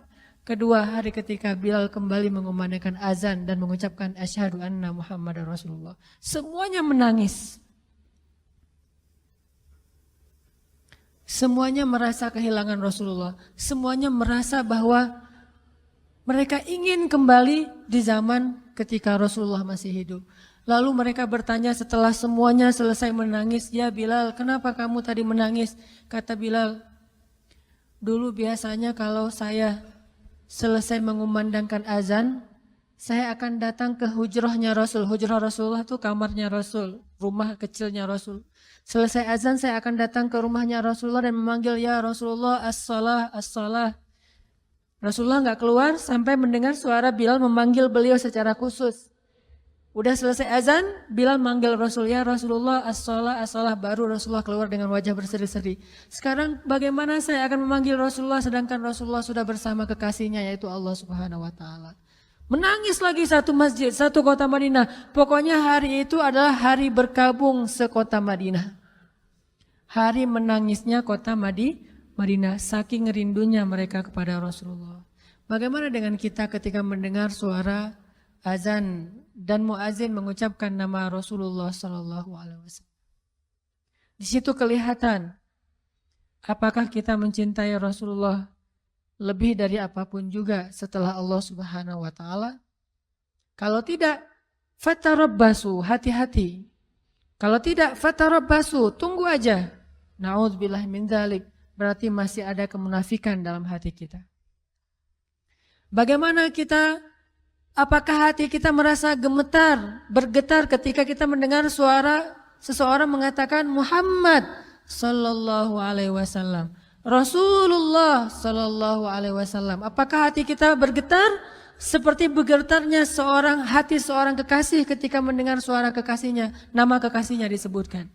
kedua hari ketika Bilal kembali mengumandangkan azan dan mengucapkan asyhadu anna Muhammadar Rasulullah. Semuanya menangis. Semuanya merasa kehilangan Rasulullah. Semuanya merasa bahwa mereka ingin kembali di zaman ketika Rasulullah masih hidup. Lalu mereka bertanya setelah semuanya selesai menangis, "Ya Bilal, kenapa kamu tadi menangis?" Kata Bilal, "Dulu biasanya kalau saya selesai mengumandangkan azan, saya akan datang ke hujrahnya Rasul." Hujrah Rasulullah itu kamarnya Rasul, rumah kecilnya Rasul. Selesai azan saya akan datang ke rumahnya Rasulullah dan memanggil, "Ya Rasulullah, as-salah, as-salah." Rasulullah nggak keluar sampai mendengar suara Bilal memanggil beliau secara khusus. Udah selesai azan, Bilal manggil Rasul, "Ya Rasulullah, as-salah, as-salah." Baru Rasulullah keluar dengan wajah berseri-seri. Sekarang bagaimana saya akan memanggil Rasulullah sedangkan Rasulullah sudah bersama kekasihnya yaitu Allah Subhanahu wa taala. Menangis lagi satu masjid, satu kota Madinah. Pokoknya hari itu adalah hari berkabung sekota Madinah. Hari menangisnya kota Madinah, saking rindunya mereka kepada Rasulullah. Bagaimana dengan kita ketika mendengar suara azan dan muazin mengucapkan nama Rasulullah Sallallahu Alaihi Wasallam? Di situ kelihatan apakah kita mencintai Rasulullah lebih dari apapun juga setelah Allah Subhanahu wa taala. Kalau tidak, Fatarabbasu, hati-hati. Kalau tidak, fatarabbasu, tunggu aja. Na'udzubillah min dzalik, berarti masih ada kemunafikan dalam hati kita. Bagaimana kita, apakah hati kita merasa gemetar, bergetar ketika kita mendengar suara seseorang mengatakan Muhammad sallallahu alaihi wasallam, Rasulullah sallallahu alaihi wasallam. Apakah hati kita bergetar seperti bergetarnya hati seorang kekasih ketika mendengar suara kekasihnya, nama kekasihnya disebutkan?